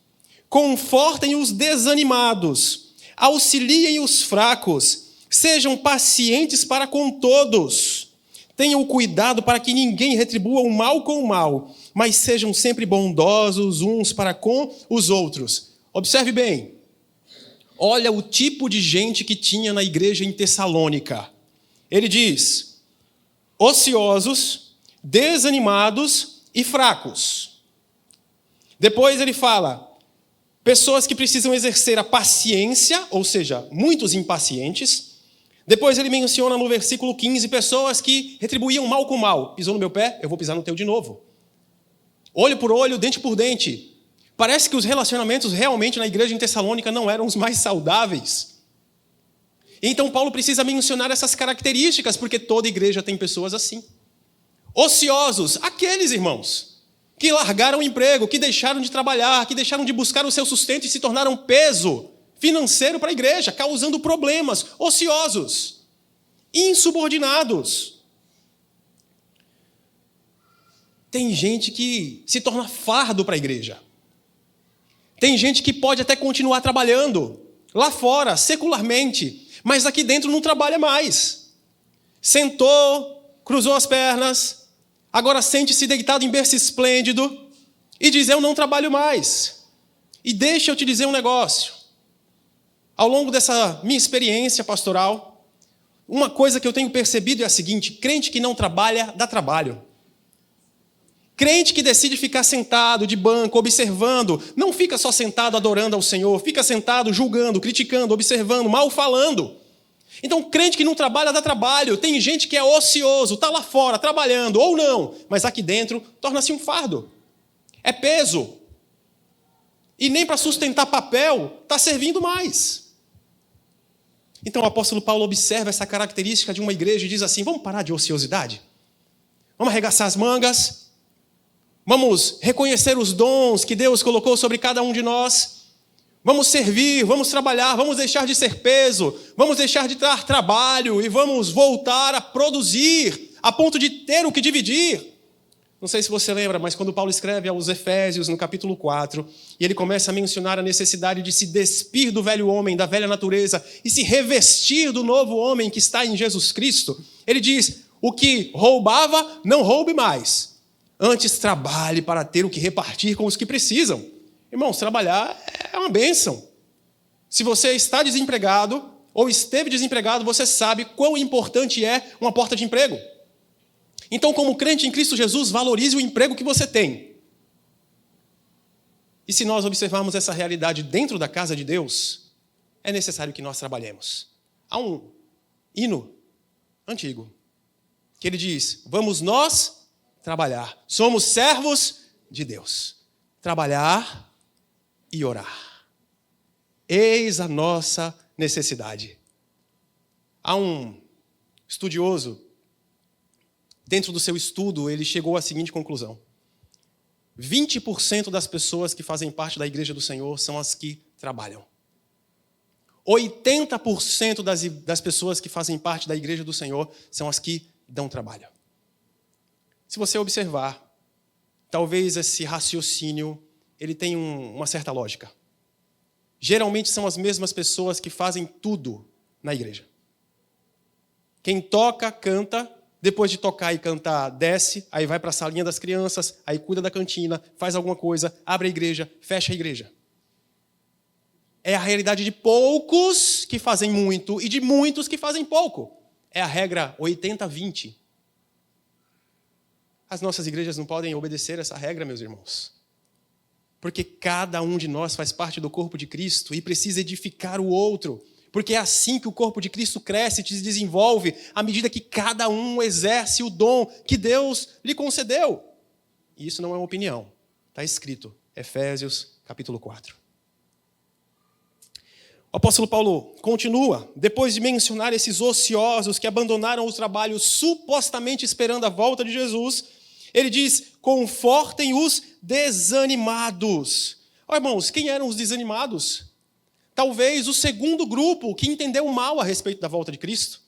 confortem os desanimados, auxiliem os fracos, sejam pacientes para com todos. Tenham cuidado para que ninguém retribua o mal com o mal, mas sejam sempre bondosos uns para com os outros. Observe bem. Olha o tipo de gente que tinha na igreja em Tessalônica. Ele diz, ociosos, desanimados e fracos. Depois ele fala, pessoas que precisam exercer a paciência, ou seja, muitos impacientes. Depois ele menciona no versículo 15, pessoas que retribuíam mal com mal. Pisou no meu pé, eu vou pisar no teu de novo. Olho por olho, dente por dente. Parece que os relacionamentos realmente na igreja em Tessalônica não eram os mais saudáveis. Então Paulo precisa mencionar essas características, porque toda igreja tem pessoas assim. Ociosos, aqueles irmãos que largaram o emprego, que deixaram de trabalhar, que deixaram de buscar o seu sustento e se tornaram peso financeiro para a igreja, causando problemas. Ociosos, insubordinados. Tem gente que se torna fardo para a igreja. Tem gente que pode até continuar trabalhando lá fora, secularmente, mas aqui dentro não trabalha mais. Sentou, cruzou as pernas, agora sente-se deitado em berço esplêndido e diz, eu não trabalho mais. E deixa eu te dizer um negócio. Ao longo dessa minha experiência pastoral, uma coisa que eu tenho percebido é a seguinte, crente que não trabalha, dá trabalho. Crente que decide ficar sentado de banco, observando, não fica só sentado adorando ao Senhor, fica sentado julgando, criticando, observando, mal falando. Então, crente que não trabalha, dá trabalho. Tem gente que é ocioso, está lá fora, trabalhando, ou não, mas aqui dentro torna-se um fardo. É peso. E nem para sustentar papel está servindo mais. Então, o apóstolo Paulo observa essa característica de uma igreja e diz assim, vamos parar de ociosidade? Vamos arregaçar as mangas? Vamos reconhecer os dons que Deus colocou sobre cada um de nós. Vamos servir, vamos trabalhar, vamos deixar de ser peso, vamos deixar de dar trabalho e vamos voltar a produzir, a ponto de ter o que dividir. Não sei se você lembra, mas quando Paulo escreve aos Efésios, no capítulo 4, e ele começa a mencionar a necessidade de se despir do velho homem, da velha natureza, e se revestir do novo homem que está em Jesus Cristo, ele diz, o que roubava, não roube mais. Antes trabalhe para ter o que repartir com os que precisam. Irmãos, trabalhar é uma bênção. Se você está desempregado ou esteve desempregado, você sabe quão importante é uma porta de emprego. Então, como crente em Cristo Jesus, valorize o emprego que você tem. E se nós observarmos essa realidade dentro da casa de Deus, é necessário que nós trabalhemos. Há um hino antigo que ele diz, vamos nós trabalhar. Somos servos de Deus. Trabalhar e orar. Eis a nossa necessidade. Há um estudioso, dentro do seu estudo, ele chegou à seguinte conclusão. 20% das pessoas que fazem parte da igreja do Senhor são as que trabalham. 80% das pessoas que fazem parte da igreja do Senhor são as que dão trabalho. Se você observar, talvez esse raciocínio ele tem uma certa lógica. Geralmente são as mesmas pessoas que fazem tudo na igreja. Quem toca, canta, depois de tocar e cantar, desce, aí vai para a salinha das crianças, aí cuida da cantina, faz alguma coisa, abre a igreja, fecha a igreja. É a realidade de poucos que fazem muito e de muitos que fazem pouco. É a regra 80-20. As nossas igrejas não podem obedecer essa regra, meus irmãos. Porque cada um de nós faz parte do corpo de Cristo e precisa edificar o outro. Porque é assim que o corpo de Cristo cresce e se desenvolve, à medida que cada um exerce o dom que Deus lhe concedeu. E isso não é uma opinião. Está escrito, Efésios capítulo 4. O apóstolo Paulo continua, depois de mencionar esses ociosos que abandonaram o trabalho supostamente esperando a volta de Jesus, ele diz, confortem os desanimados. Ó, irmãos, quem eram os desanimados? Talvez o segundo grupo que entendeu mal a respeito da volta de Cristo.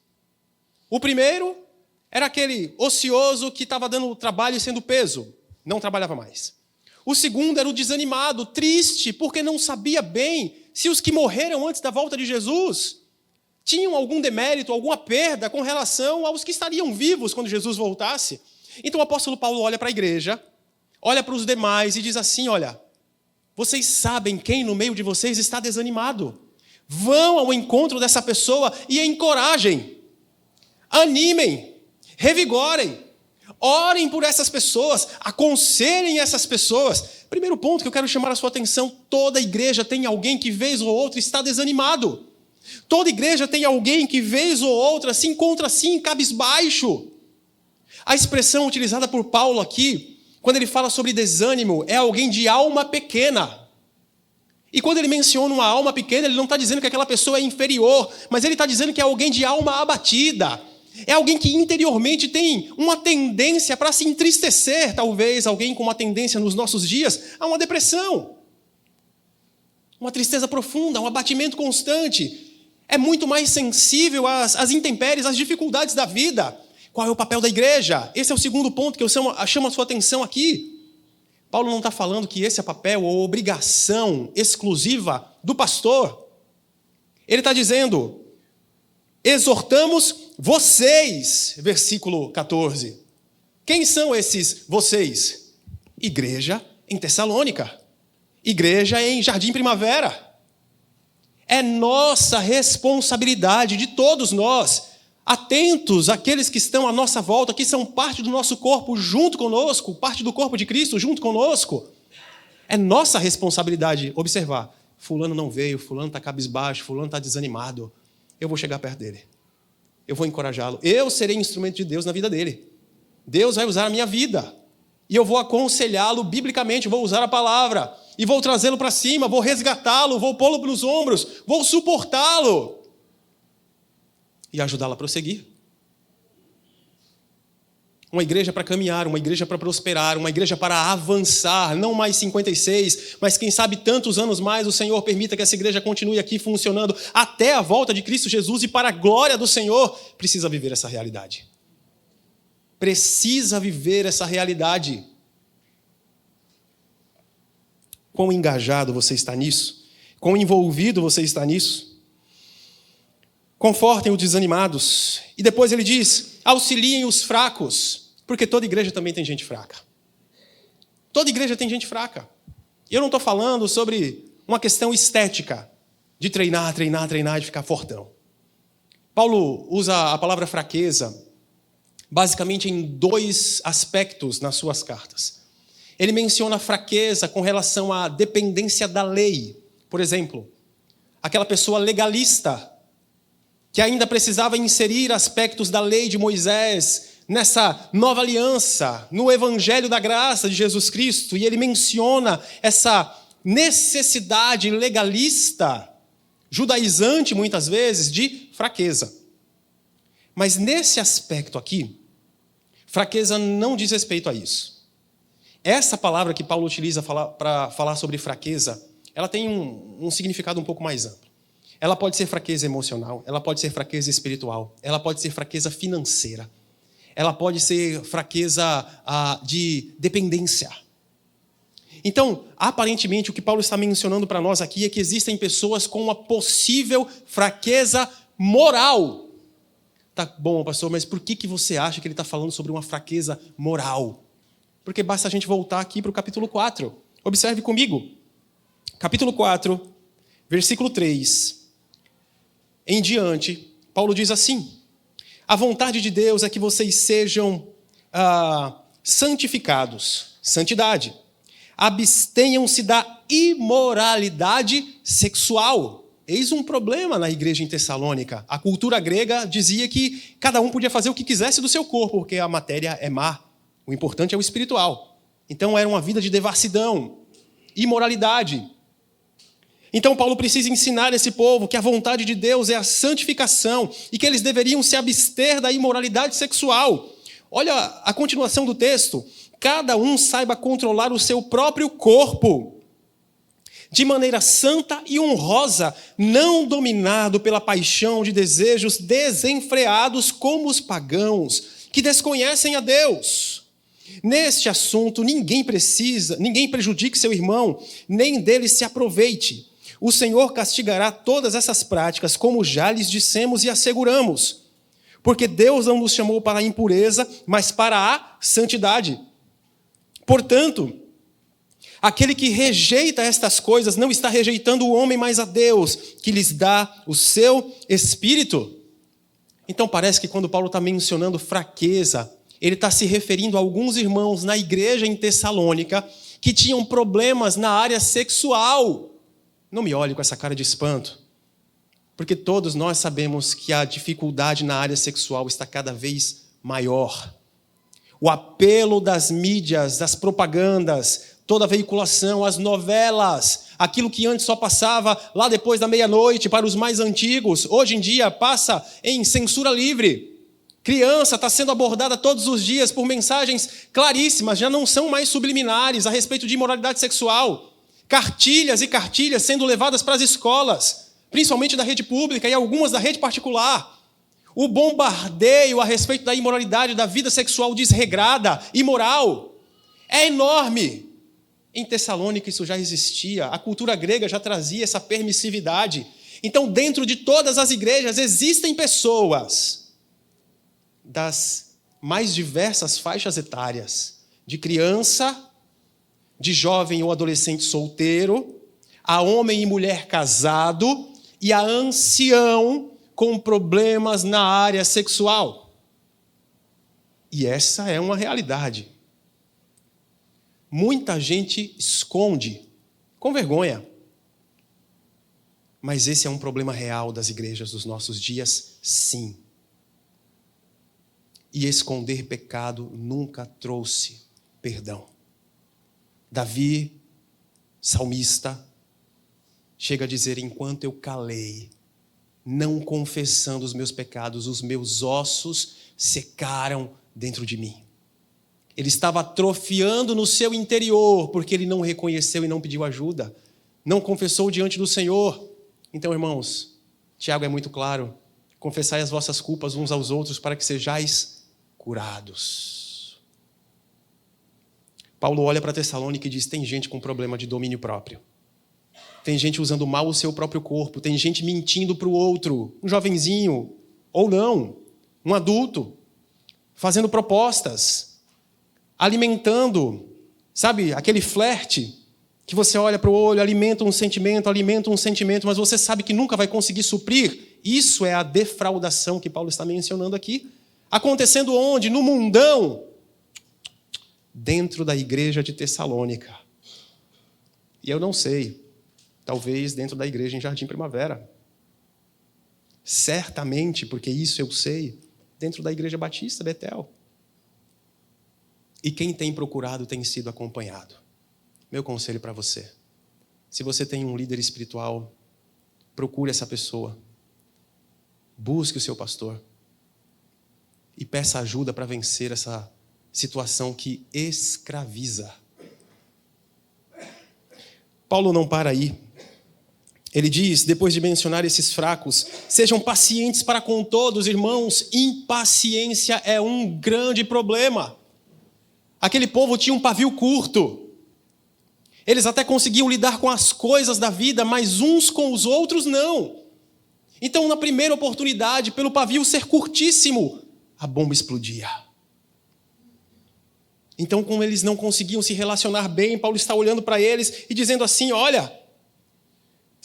O primeiro era aquele ocioso que estava dando trabalho e sendo peso, não trabalhava mais. O segundo era o desanimado, triste, porque não sabia bem se os que morreram antes da volta de Jesus tinham algum demérito, alguma perda com relação aos que estariam vivos quando Jesus voltasse. Então o apóstolo Paulo olha para a igreja, olha para os demais e diz assim, olha, vocês sabem quem no meio de vocês está desanimado. Vão ao encontro dessa pessoa e encorajem, animem, revigorem, orem por essas pessoas, aconselhem essas pessoas. Primeiro ponto que eu quero chamar a sua atenção, toda igreja tem alguém que vez ou outra está desanimado. Toda igreja tem alguém que vez ou outra se encontra assim, cabisbaixo. A expressão utilizada por Paulo aqui, quando ele fala sobre desânimo, é alguém de alma pequena. E quando ele menciona uma alma pequena, ele não está dizendo que aquela pessoa é inferior, mas ele está dizendo que é alguém de alma abatida. É alguém que interiormente tem uma tendência para se entristecer, talvez alguém com uma tendência nos nossos dias a uma depressão. Uma tristeza profunda, um abatimento constante. É muito mais sensível às intempéries, às dificuldades da vida. Qual é o papel da igreja? Esse é o segundo ponto que eu chamo a sua atenção aqui. Paulo não está falando que esse é papel ou obrigação exclusiva do pastor. Ele está dizendo, exortamos vocês, versículo 14. Quem são esses vocês? Igreja em Tessalônica. Igreja em Jardim Primavera. É nossa responsabilidade de todos nós, atentos àqueles que estão à nossa volta, que são parte do nosso corpo junto conosco, parte do corpo de Cristo junto conosco. É nossa responsabilidade observar. Fulano não veio, fulano está cabisbaixo, fulano está desanimado. Eu vou chegar perto dele. Eu vou encorajá-lo. Eu serei instrumento de Deus na vida dele. Deus vai usar a minha vida. E eu vou aconselhá-lo biblicamente, vou usar a palavra. E vou trazê-lo para cima, vou resgatá-lo, vou pô-lo nos ombros, vou suportá-lo. E ajudá-lo a prosseguir. Uma igreja para caminhar, uma igreja para prosperar, uma igreja para avançar, não mais 56, mas quem sabe tantos anos mais o Senhor permita que essa igreja continue aqui funcionando até a volta de Cristo Jesus e para a glória do Senhor, precisa viver essa realidade. Precisa viver essa realidade. Quão engajado você está nisso? Quão envolvido você está nisso? Confortem os desanimados. E depois ele diz, auxiliem os fracos. Porque toda igreja também tem gente fraca. Toda igreja tem gente fraca. Eu não estou falando sobre uma questão estética, de treinar, de ficar fortão. Paulo usa a palavra fraqueza basicamente em dois aspectos nas suas cartas. Ele menciona a fraqueza com relação à dependência da lei. Por exemplo, aquela pessoa legalista que ainda precisava inserir aspectos da lei de Moisés nessa nova aliança, no evangelho da graça de Jesus Cristo, e ele menciona essa necessidade legalista, judaizante muitas vezes, de fraqueza. Mas nesse aspecto aqui, fraqueza não diz respeito a isso. Essa palavra que Paulo utiliza para falar sobre fraqueza, ela tem um significado um pouco mais amplo. Ela pode ser fraqueza emocional, ela pode ser fraqueza espiritual, ela pode ser fraqueza financeira, ela pode ser fraqueza de dependência. Então, aparentemente, o que Paulo está mencionando para nós aqui é que existem pessoas com uma possível fraqueza moral. Tá bom, pastor, mas por que você acha que ele está falando sobre uma fraqueza moral? Porque basta a gente voltar aqui para o capítulo 4. Observe comigo. Capítulo 4, versículo 3. Em diante, Paulo diz assim: a vontade de Deus é que vocês sejam santificados, santidade. Abstenham-se da imoralidade sexual. Eis um problema na igreja em Tessalônica. A cultura grega dizia que cada um podia fazer o que quisesse do seu corpo, porque a matéria é má. O importante é o espiritual. Então era uma vida de devassidão, imoralidade. Então Paulo precisa ensinar esse povo que a vontade de Deus é a santificação e que eles deveriam se abster da imoralidade sexual. Olha a continuação do texto. Cada um saiba controlar o seu próprio corpo de maneira santa e honrosa, não dominado pela paixão de desejos desenfreados como os pagãos, que desconhecem a Deus. Neste assunto, ninguém prejudique seu irmão, nem dele se aproveite. O Senhor castigará todas essas práticas, como já lhes dissemos e asseguramos. Porque Deus não nos chamou para a impureza, mas para a santidade. Portanto, aquele que rejeita estas coisas não está rejeitando o homem, mas a Deus, que lhes dá o seu Espírito. Então parece que quando Paulo está mencionando fraqueza, ele está se referindo a alguns irmãos na igreja em Tessalônica que tinham problemas na área sexual. Não me olhe com essa cara de espanto, porque todos nós sabemos que a dificuldade na área sexual está cada vez maior. O apelo das mídias, das propagandas, toda a veiculação, as novelas, aquilo que antes só passava lá depois da meia-noite para os mais antigos, hoje em dia passa em censura livre. Criança está sendo abordada todos os dias por mensagens claríssimas, já não são mais subliminares a respeito de imoralidade sexual. Cartilhas e cartilhas sendo levadas para as escolas, principalmente da rede pública e algumas da rede particular. O bombardeio a respeito da imoralidade, da vida sexual desregrada, imoral, é enorme. Em Tessalônica isso já existia, a cultura grega já trazia essa permissividade. Então, dentro de todas as igrejas existem pessoas das mais diversas faixas etárias, de criança, de jovem ou adolescente solteiro, a homem e mulher casado e a ancião com problemas na área sexual. E essa é uma realidade. Muita gente esconde, com vergonha. Mas esse é um problema real das igrejas dos nossos dias, sim. E esconder pecado nunca trouxe perdão. Davi, salmista, chega a dizer: enquanto eu calei, não confessando os meus pecados, os meus ossos secaram dentro de mim. Ele estava atrofiando no seu interior, porque ele não reconheceu e não pediu ajuda, não confessou diante do Senhor. Então, irmãos, Tiago é muito claro: confessai as vossas culpas uns aos outros para que sejais curados. Paulo olha para Tessalônica e diz: tem gente com problema de domínio próprio. Tem gente usando mal o seu próprio corpo. Tem gente mentindo para o outro. Um jovenzinho, ou não, um adulto, fazendo propostas, alimentando, sabe, aquele flerte que você olha para o olho, alimenta um sentimento, mas você sabe que nunca vai conseguir suprir. Isso é a defraudação que Paulo está mencionando aqui. Acontecendo onde? No mundão. Dentro da igreja de Tessalônica. E eu não sei, talvez dentro da igreja em Jardim Primavera. Certamente, porque isso eu sei, dentro da igreja Batista Betel. E quem tem procurado tem sido acompanhado. Meu conselho para você: se você tem um líder espiritual, procure essa pessoa. Busque o seu pastor. E peça ajuda para vencer essa situação que escraviza. Paulo não para aí. Ele diz, depois de mencionar esses fracos: sejam pacientes para com todos, irmãos. Impaciência é um grande problema. Aquele povo tinha um pavio curto. Eles até conseguiam lidar com as coisas da vida, mas uns com os outros não. Então, na primeira oportunidade, pelo pavio ser curtíssimo, a bomba explodia. Então, como eles não conseguiam se relacionar bem, Paulo está olhando para eles e dizendo assim: olha,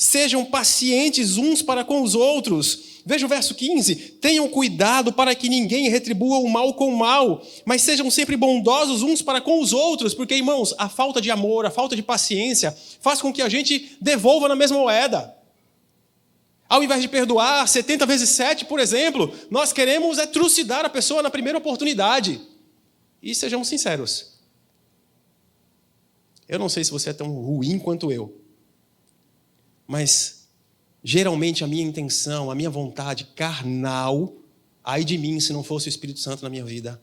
Sejam pacientes uns para com os outros. Veja o verso 15. Tenham cuidado para que ninguém retribua o mal com o mal, mas sejam sempre bondosos uns para com os outros, porque, irmãos, a falta de amor, a falta de paciência faz com que a gente devolva na mesma moeda. Ao invés de perdoar 70 vezes 7, por exemplo, nós queremos trucidar a pessoa na primeira oportunidade. E sejamos sinceros. Eu não sei se você é tão ruim quanto eu, mas geralmente a minha intenção, a minha vontade carnal, ai de mim se não fosse o Espírito Santo na minha vida,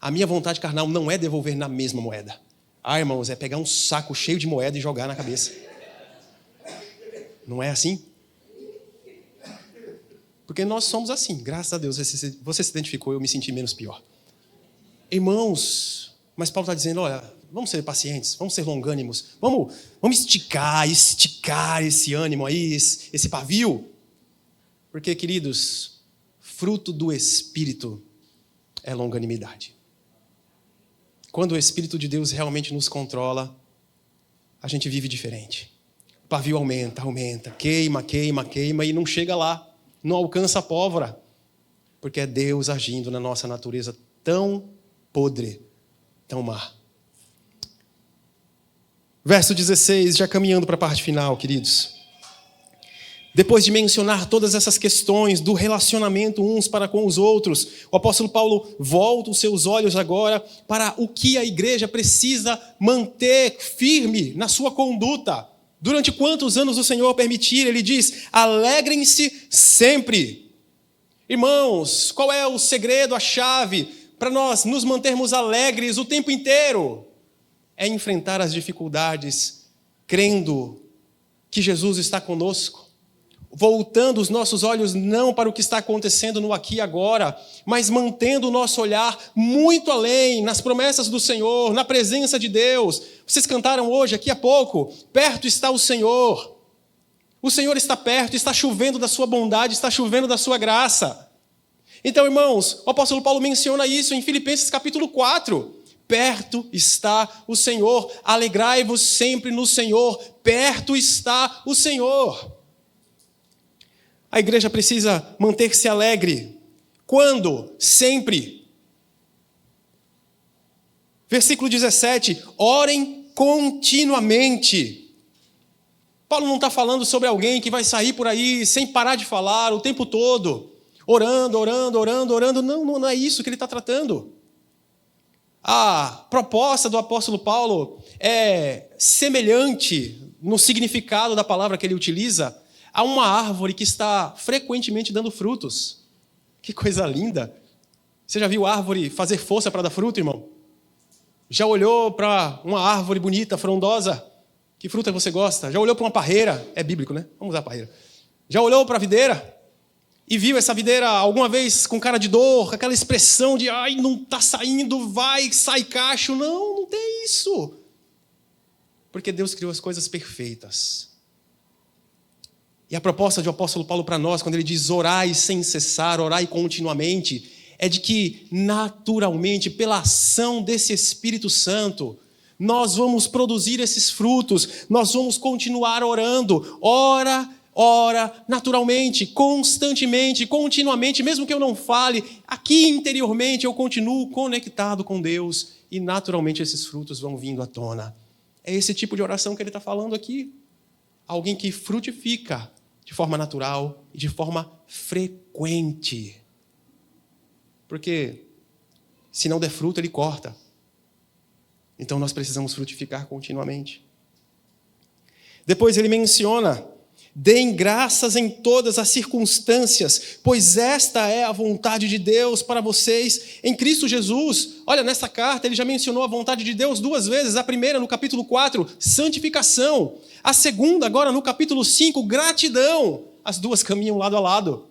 a minha vontade carnal não é devolver na mesma moeda. Irmãos, é pegar um saco cheio de moeda e jogar na cabeça. Não é assim? Porque nós somos assim, graças a Deus. Você se identificou, eu me senti menos pior. Irmãos, mas Paulo está dizendo, olha, vamos ser pacientes, vamos ser longânimos, vamos esticar esse ânimo aí, esse pavio. Porque, queridos, fruto do Espírito é longanimidade. Quando o Espírito de Deus realmente nos controla, a gente vive diferente. O pavio aumenta, queima e não chega lá. Não alcança a pólvora, porque é Deus agindo na nossa natureza tão podre, tão má. Verso 16, já caminhando para a parte final, queridos. Depois de mencionar todas essas questões do relacionamento uns para com os outros, o apóstolo Paulo volta os seus olhos agora para o que a igreja precisa manter firme na sua conduta. Durante quantos anos o Senhor permitir, ele diz, alegrem-se sempre. Irmãos, qual é o segredo, a chave para nós nos mantermos alegres o tempo inteiro? É enfrentar as dificuldades, crendo que Jesus está conosco, voltando os nossos olhos não para o que está acontecendo no aqui e agora, mas mantendo o nosso olhar muito além, nas promessas do Senhor, na presença de Deus. Vocês cantaram hoje, aqui há pouco, perto está o Senhor. O Senhor está perto, está chovendo da sua bondade, está chovendo da sua graça. Então, irmãos, o apóstolo Paulo menciona isso em Filipenses capítulo 4. Perto está o Senhor, alegrai-vos sempre no Senhor, perto está o Senhor. A igreja precisa manter-se alegre. Quando? Sempre. Versículo 17. Orem continuamente. Paulo não está falando sobre alguém que vai sair por aí sem parar de falar o tempo todo. Orando. Não é isso que ele está tratando. A proposta do apóstolo Paulo é semelhante no significado da palavra que ele utiliza a uma árvore que está frequentemente dando frutos. Que coisa linda! Você já viu árvore fazer força para dar fruto, irmão? Já olhou para uma árvore bonita, frondosa? Que fruta você gosta? Já olhou para uma parreira? É bíblico, né? Vamos usar a parreira. Já olhou para a videira? E viu essa videira alguma vez com cara de dor, com aquela expressão de ai, não está saindo, sai cacho. Não tem isso. Porque Deus criou as coisas perfeitas. E a proposta do apóstolo Paulo para nós, quando ele diz orai sem cessar, orai continuamente, é de que naturalmente, pela ação desse Espírito Santo, nós vamos produzir esses frutos, nós vamos continuar orando, ora, naturalmente, constantemente, continuamente, mesmo que eu não fale, aqui interiormente eu continuo conectado com Deus e naturalmente esses frutos vão vindo à tona. É esse tipo de oração que ele está falando aqui. Alguém que frutifica de forma natural e de forma frequente. Porque se não der fruto, ele corta. Então nós precisamos frutificar continuamente. Depois ele menciona, deem graças em todas as circunstâncias, pois esta é a vontade de Deus para vocês em Cristo Jesus. Olha, nessa carta ele já mencionou a vontade de Deus 2 vezes. A primeira no capítulo 4, santificação. A segunda agora no capítulo 5, gratidão. As duas caminham lado a lado.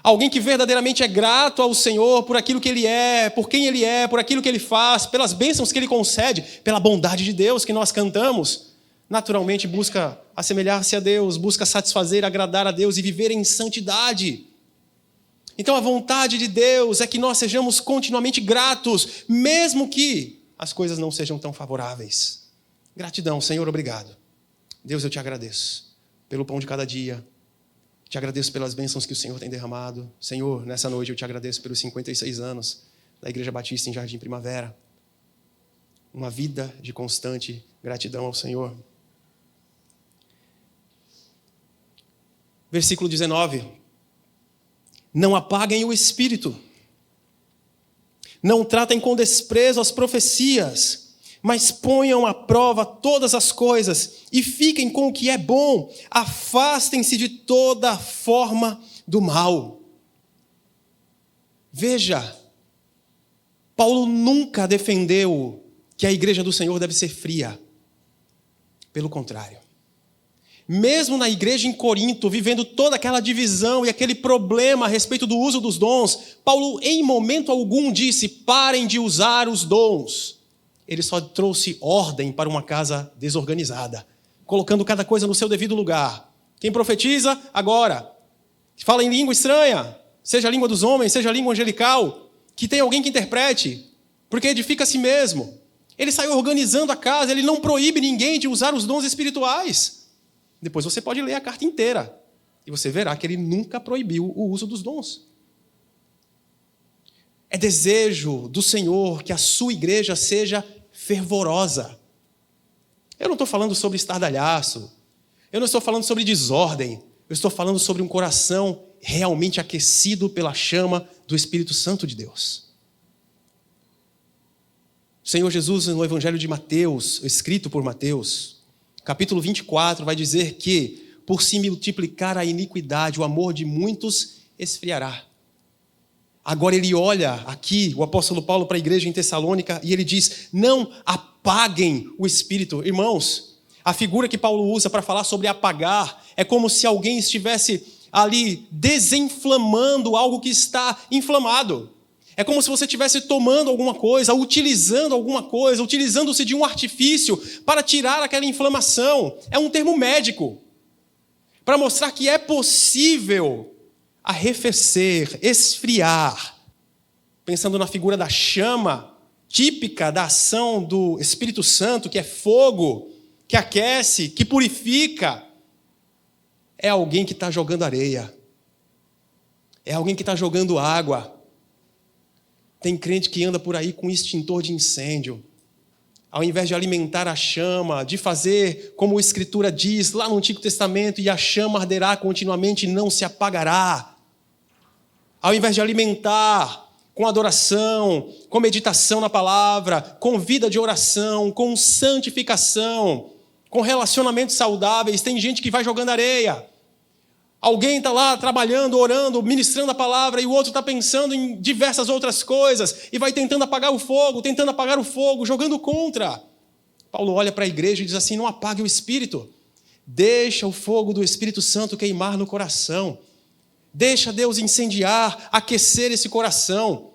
Alguém que verdadeiramente é grato ao Senhor por aquilo que Ele é, por quem Ele é, por aquilo que Ele faz, pelas bênçãos que Ele concede, pela bondade de Deus que nós cantamos, naturalmente busca assemelhar-se a Deus, busca satisfazer, agradar a Deus e viver em santidade. Então a vontade de Deus é que nós sejamos continuamente gratos, mesmo que as coisas não sejam tão favoráveis. Gratidão, Senhor, obrigado. Deus, eu te agradeço pelo pão de cada dia. Te agradeço pelas bênçãos que o Senhor tem derramado. Senhor, nessa noite eu te agradeço pelos 56 anos da Igreja Batista em Jardim Primavera. Uma vida de constante gratidão ao Senhor. Versículo 19. Não apaguem o espírito. Não tratem com desprezo as profecias, mas ponham à prova todas as coisas e fiquem com o que é bom. Afastem-se de toda forma do mal. Veja, Paulo nunca defendeu que a igreja do Senhor deve ser fria. Pelo contrário. Mesmo na igreja em Corinto, vivendo toda aquela divisão e aquele problema a respeito do uso dos dons, Paulo em momento algum disse, parem de usar os dons. Ele só trouxe ordem para uma casa desorganizada, colocando cada coisa no seu devido lugar. Quem profetiza, agora. Fala em língua estranha, seja a língua dos homens, seja a língua angelical, que tem alguém que interprete, porque edifica a si mesmo. Ele saiu organizando a casa, ele não proíbe ninguém de usar os dons espirituais. Depois você pode ler a carta inteira e você verá que ele nunca proibiu o uso dos dons. É desejo do Senhor que a sua igreja seja fervorosa. Eu não estou falando sobre estardalhaço, eu não estou falando sobre desordem, eu estou falando sobre um coração realmente aquecido pela chama do Espírito Santo de Deus. O Senhor Jesus, no Evangelho de Mateus, escrito por Mateus, capítulo 24, vai dizer que, por se multiplicar a iniquidade, o amor de muitos esfriará. Agora ele olha aqui, o apóstolo Paulo, para a igreja em Tessalônica, e ele diz, não apaguem o Espírito. Irmãos, a figura que Paulo usa para falar sobre apagar, é como se alguém estivesse ali desinflamando algo que está inflamado. É como se você estivesse tomando alguma coisa, utilizando-se de um artifício para tirar aquela inflamação. É um termo médico, para mostrar que é possível arrefecer, esfriar, pensando na figura da chama, típica da ação do Espírito Santo, que é fogo, que aquece, que purifica. É alguém que está jogando areia, é alguém que está jogando água. Tem crente que anda por aí com extintor de incêndio. Ao invés de alimentar a chama, de fazer como a Escritura diz lá no Antigo Testamento, e a chama arderá continuamente e não se apagará. Ao invés de alimentar com adoração, com meditação na palavra, com vida de oração, com santificação, com relacionamentos saudáveis, tem gente que vai jogando areia. Alguém está lá trabalhando, orando, ministrando a palavra, e o outro está pensando em diversas outras coisas, e vai tentando apagar o fogo, jogando contra. Paulo olha para a igreja e diz assim, não apague o Espírito. Deixa o fogo do Espírito Santo queimar no coração. Deixa Deus incendiar, aquecer esse coração.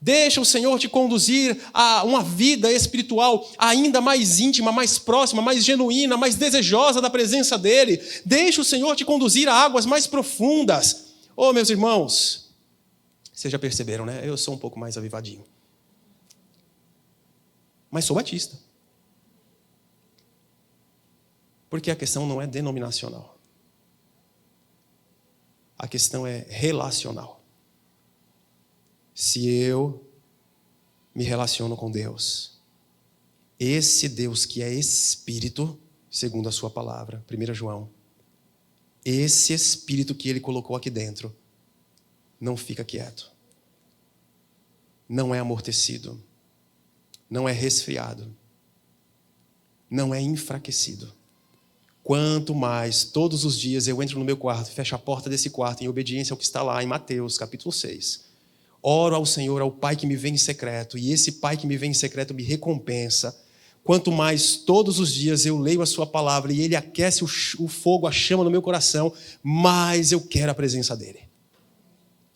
Deixa o Senhor te conduzir a uma vida espiritual ainda mais íntima, mais próxima, mais genuína, mais desejosa da presença dEle. Deixa o Senhor te conduzir a águas mais profundas. Oh, meus irmãos, vocês já perceberam, né? Eu sou um pouco mais avivadinho. Mas sou batista. Porque a questão não é denominacional. A questão é relacional. Se eu me relaciono com Deus, esse Deus que é Espírito, segundo a sua palavra, 1 João, esse Espírito que Ele colocou aqui dentro, não fica quieto, não é amortecido, não é resfriado, não é enfraquecido. Quanto mais, todos os dias eu entro no meu quarto, fecho a porta desse quarto, em obediência ao que está lá em Mateus, capítulo 6, oro ao Senhor, ao Pai que me vem em secreto, e esse Pai que me vem em secreto me recompensa. Quanto mais todos os dias eu leio a sua palavra e Ele aquece o fogo, a chama no meu coração, mais eu quero a presença dEle.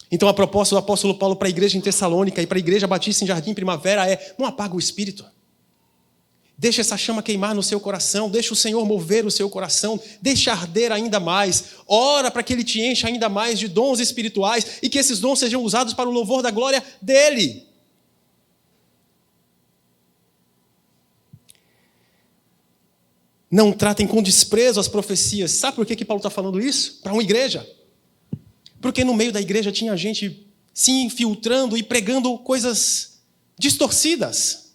Então a proposta do apóstolo Paulo para a igreja em Tessalônica e para a igreja batista em Jardim Primavera é, não apaga o Espírito. Deixa essa chama queimar no seu coração, deixa o Senhor mover o seu coração, deixa arder ainda mais, ora para que Ele te encha ainda mais de dons espirituais e que esses dons sejam usados para o louvor da glória dEle. Não tratem com desprezo as profecias. Sabe por que Paulo está falando isso? Para uma igreja. Porque no meio da igreja tinha gente se infiltrando e pregando coisas distorcidas.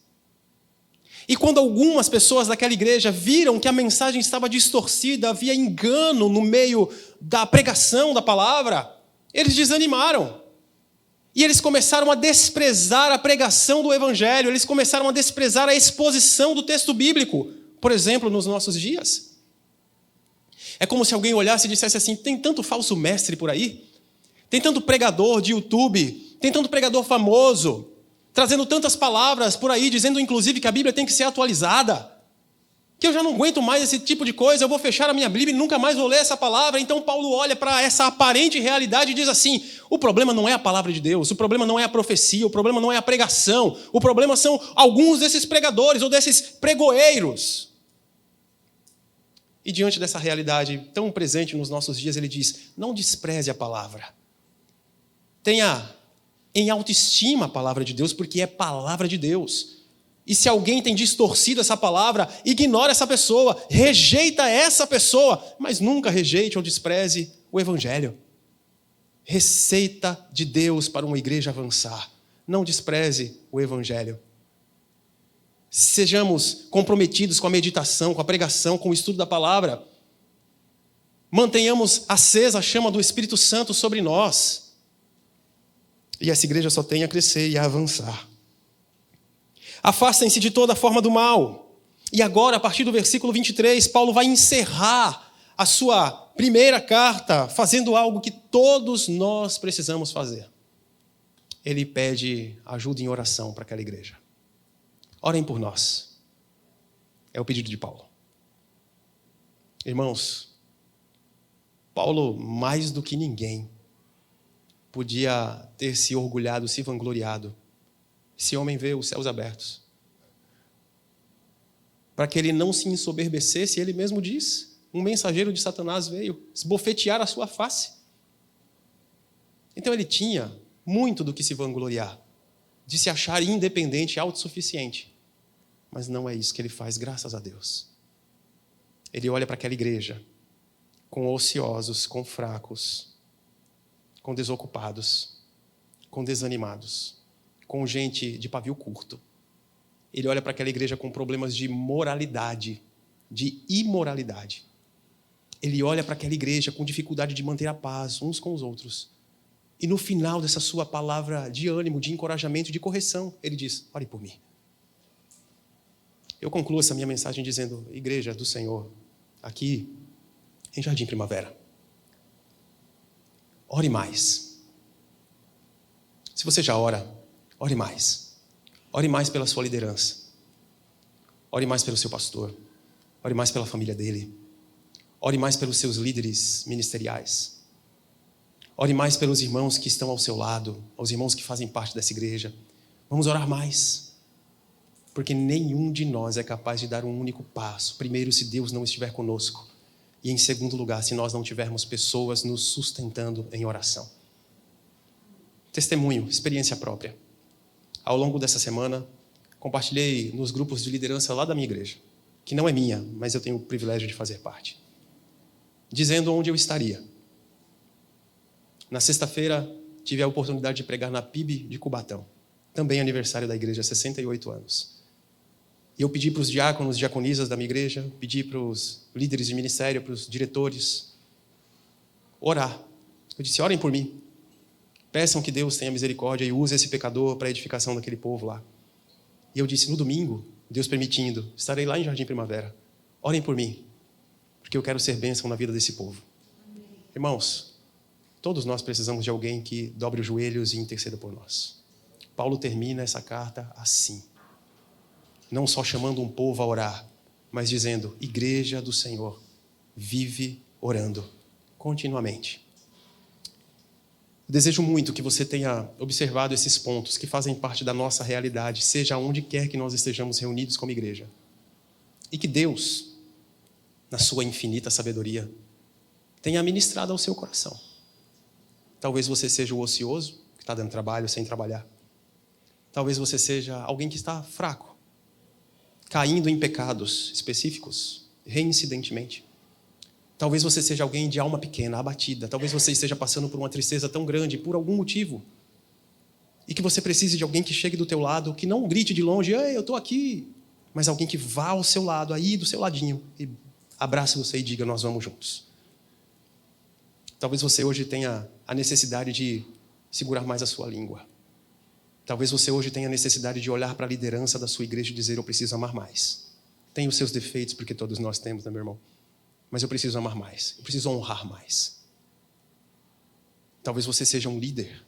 E quando algumas pessoas daquela igreja viram que a mensagem estava distorcida, havia engano no meio da pregação da palavra, eles desanimaram. E eles começaram a desprezar a pregação do evangelho, eles começaram a desprezar a exposição do texto bíblico. Por exemplo, nos nossos dias. É como se alguém olhasse e dissesse assim: tem tanto falso mestre por aí, tem tanto pregador de YouTube, tem tanto pregador famoso, trazendo tantas palavras por aí, dizendo inclusive que a Bíblia tem que ser atualizada, que eu já não aguento mais esse tipo de coisa, eu vou fechar a minha Bíblia e nunca mais vou ler essa palavra. Então Paulo olha para essa aparente realidade e diz assim: o problema não é a palavra de Deus, o problema não é a profecia, o problema não é a pregação, o problema são alguns desses pregadores ou desses pregoeiros. E diante dessa realidade tão presente nos nossos dias, ele diz: não despreze a palavra. Tenha em autoestima a palavra de Deus, porque é palavra de Deus. E se alguém tem distorcido essa palavra, ignora essa pessoa, rejeita essa pessoa, mas nunca rejeite ou despreze o evangelho. Receita de Deus para uma igreja avançar. Não despreze o evangelho. Sejamos comprometidos com a meditação, com a pregação, com o estudo da palavra. Mantenhamos acesa a chama do Espírito Santo sobre nós. E essa igreja só tem a crescer e a avançar. Afastem-se de toda forma do mal. E agora, a partir do versículo 23, Paulo vai encerrar a sua primeira carta fazendo algo que todos nós precisamos fazer. Ele pede ajuda em oração para aquela igreja. Orem por nós. É o pedido de Paulo. Irmãos, Paulo, mais do que ninguém, podia ter se orgulhado, se vangloriado. Esse homem vê os céus abertos. Para que ele não se ensoberbecesse, ele mesmo diz: um mensageiro de Satanás veio esbofetear a sua face. Então ele tinha muito do que se vangloriar, de se achar independente, autossuficiente. Mas não é isso que ele faz, graças a Deus. Ele olha para aquela igreja, com ociosos, com fracos, com desocupados, com desanimados, com gente de pavio curto. Ele olha para aquela igreja com problemas de moralidade, de imoralidade. Ele olha para aquela igreja com dificuldade de manter a paz uns com os outros. E no final dessa sua palavra de ânimo, de encorajamento, de correção, ele diz: ore por mim. Eu concluo essa minha mensagem dizendo: igreja do Senhor, aqui em Jardim Primavera, ore mais. Se você já ora, ore mais. Ore mais pela sua liderança. Ore mais pelo seu pastor. Ore mais pela família dele. Ore mais pelos seus líderes ministeriais. Ore mais pelos irmãos que estão ao seu lado, aos irmãos que fazem parte dessa igreja. Vamos orar mais. Porque nenhum de nós é capaz de dar um único passo. Primeiro, se Deus não estiver conosco. E em segundo lugar, se nós não tivermos pessoas nos sustentando em oração. Testemunho, experiência própria. Ao longo dessa semana, compartilhei nos grupos de liderança lá da minha igreja, que não é minha, mas eu tenho o privilégio de fazer parte, dizendo onde eu estaria. Na sexta-feira, tive a oportunidade de pregar na PIB de Cubatão, também aniversário da igreja, 68 anos. E eu pedi para os diáconos, diaconisas da minha igreja, pedi para os líderes de ministério, para os diretores, orar. Eu disse: orem por mim. Peçam que Deus tenha misericórdia e use esse pecador para a edificação daquele povo lá. E eu disse: no domingo, Deus permitindo, estarei lá em Jardim Primavera. Orem por mim, porque eu quero ser bênção na vida desse povo. Amém. Irmãos, todos nós precisamos de alguém que dobre os joelhos e interceda por nós. Paulo termina essa carta assim. Não só chamando um povo a orar, mas dizendo: igreja do Senhor, vive orando continuamente. Desejo muito que você tenha observado esses pontos que fazem parte da nossa realidade, seja onde quer que nós estejamos reunidos como igreja. E que Deus, na sua infinita sabedoria, tenha ministrado ao seu coração. Talvez você seja o ocioso, que está dando trabalho sem trabalhar. Talvez você seja alguém que está fraco, caindo em pecados específicos, reincidentemente. Talvez você seja alguém de alma pequena, abatida. Talvez você esteja passando por uma tristeza tão grande por algum motivo. E que você precise de alguém que chegue do teu lado, que não grite de longe, ei, eu estou aqui. Mas alguém que vá ao seu lado, aí do seu ladinho, e abrace você e diga, nós vamos juntos. Talvez você hoje tenha a necessidade de segurar mais a sua língua. Talvez você hoje tenha a necessidade de olhar para a liderança da sua igreja e dizer, eu preciso amar mais. Tem os seus defeitos, porque todos nós temos, né, meu irmão? Mas eu preciso amar mais, eu preciso honrar mais. Talvez você seja um líder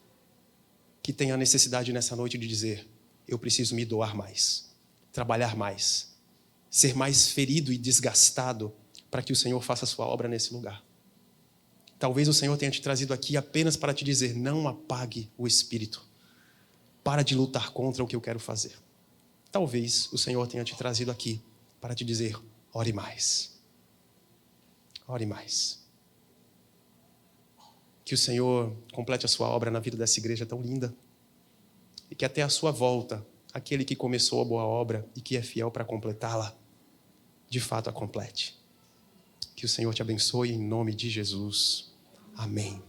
que tenha a necessidade nessa noite de dizer, eu preciso me doar mais, trabalhar mais, ser mais ferido e desgastado para que o Senhor faça a sua obra nesse lugar. Talvez o Senhor tenha te trazido aqui apenas para te dizer, não apague o espírito. Para de lutar contra o que eu quero fazer. Talvez o Senhor tenha te trazido aqui para te dizer, ore mais. Ore mais. Que o Senhor complete a sua obra na vida dessa igreja tão linda. E que até a sua volta, aquele que começou a boa obra e que é fiel para completá-la, de fato a complete. Que o Senhor te abençoe em nome de Jesus. Amém.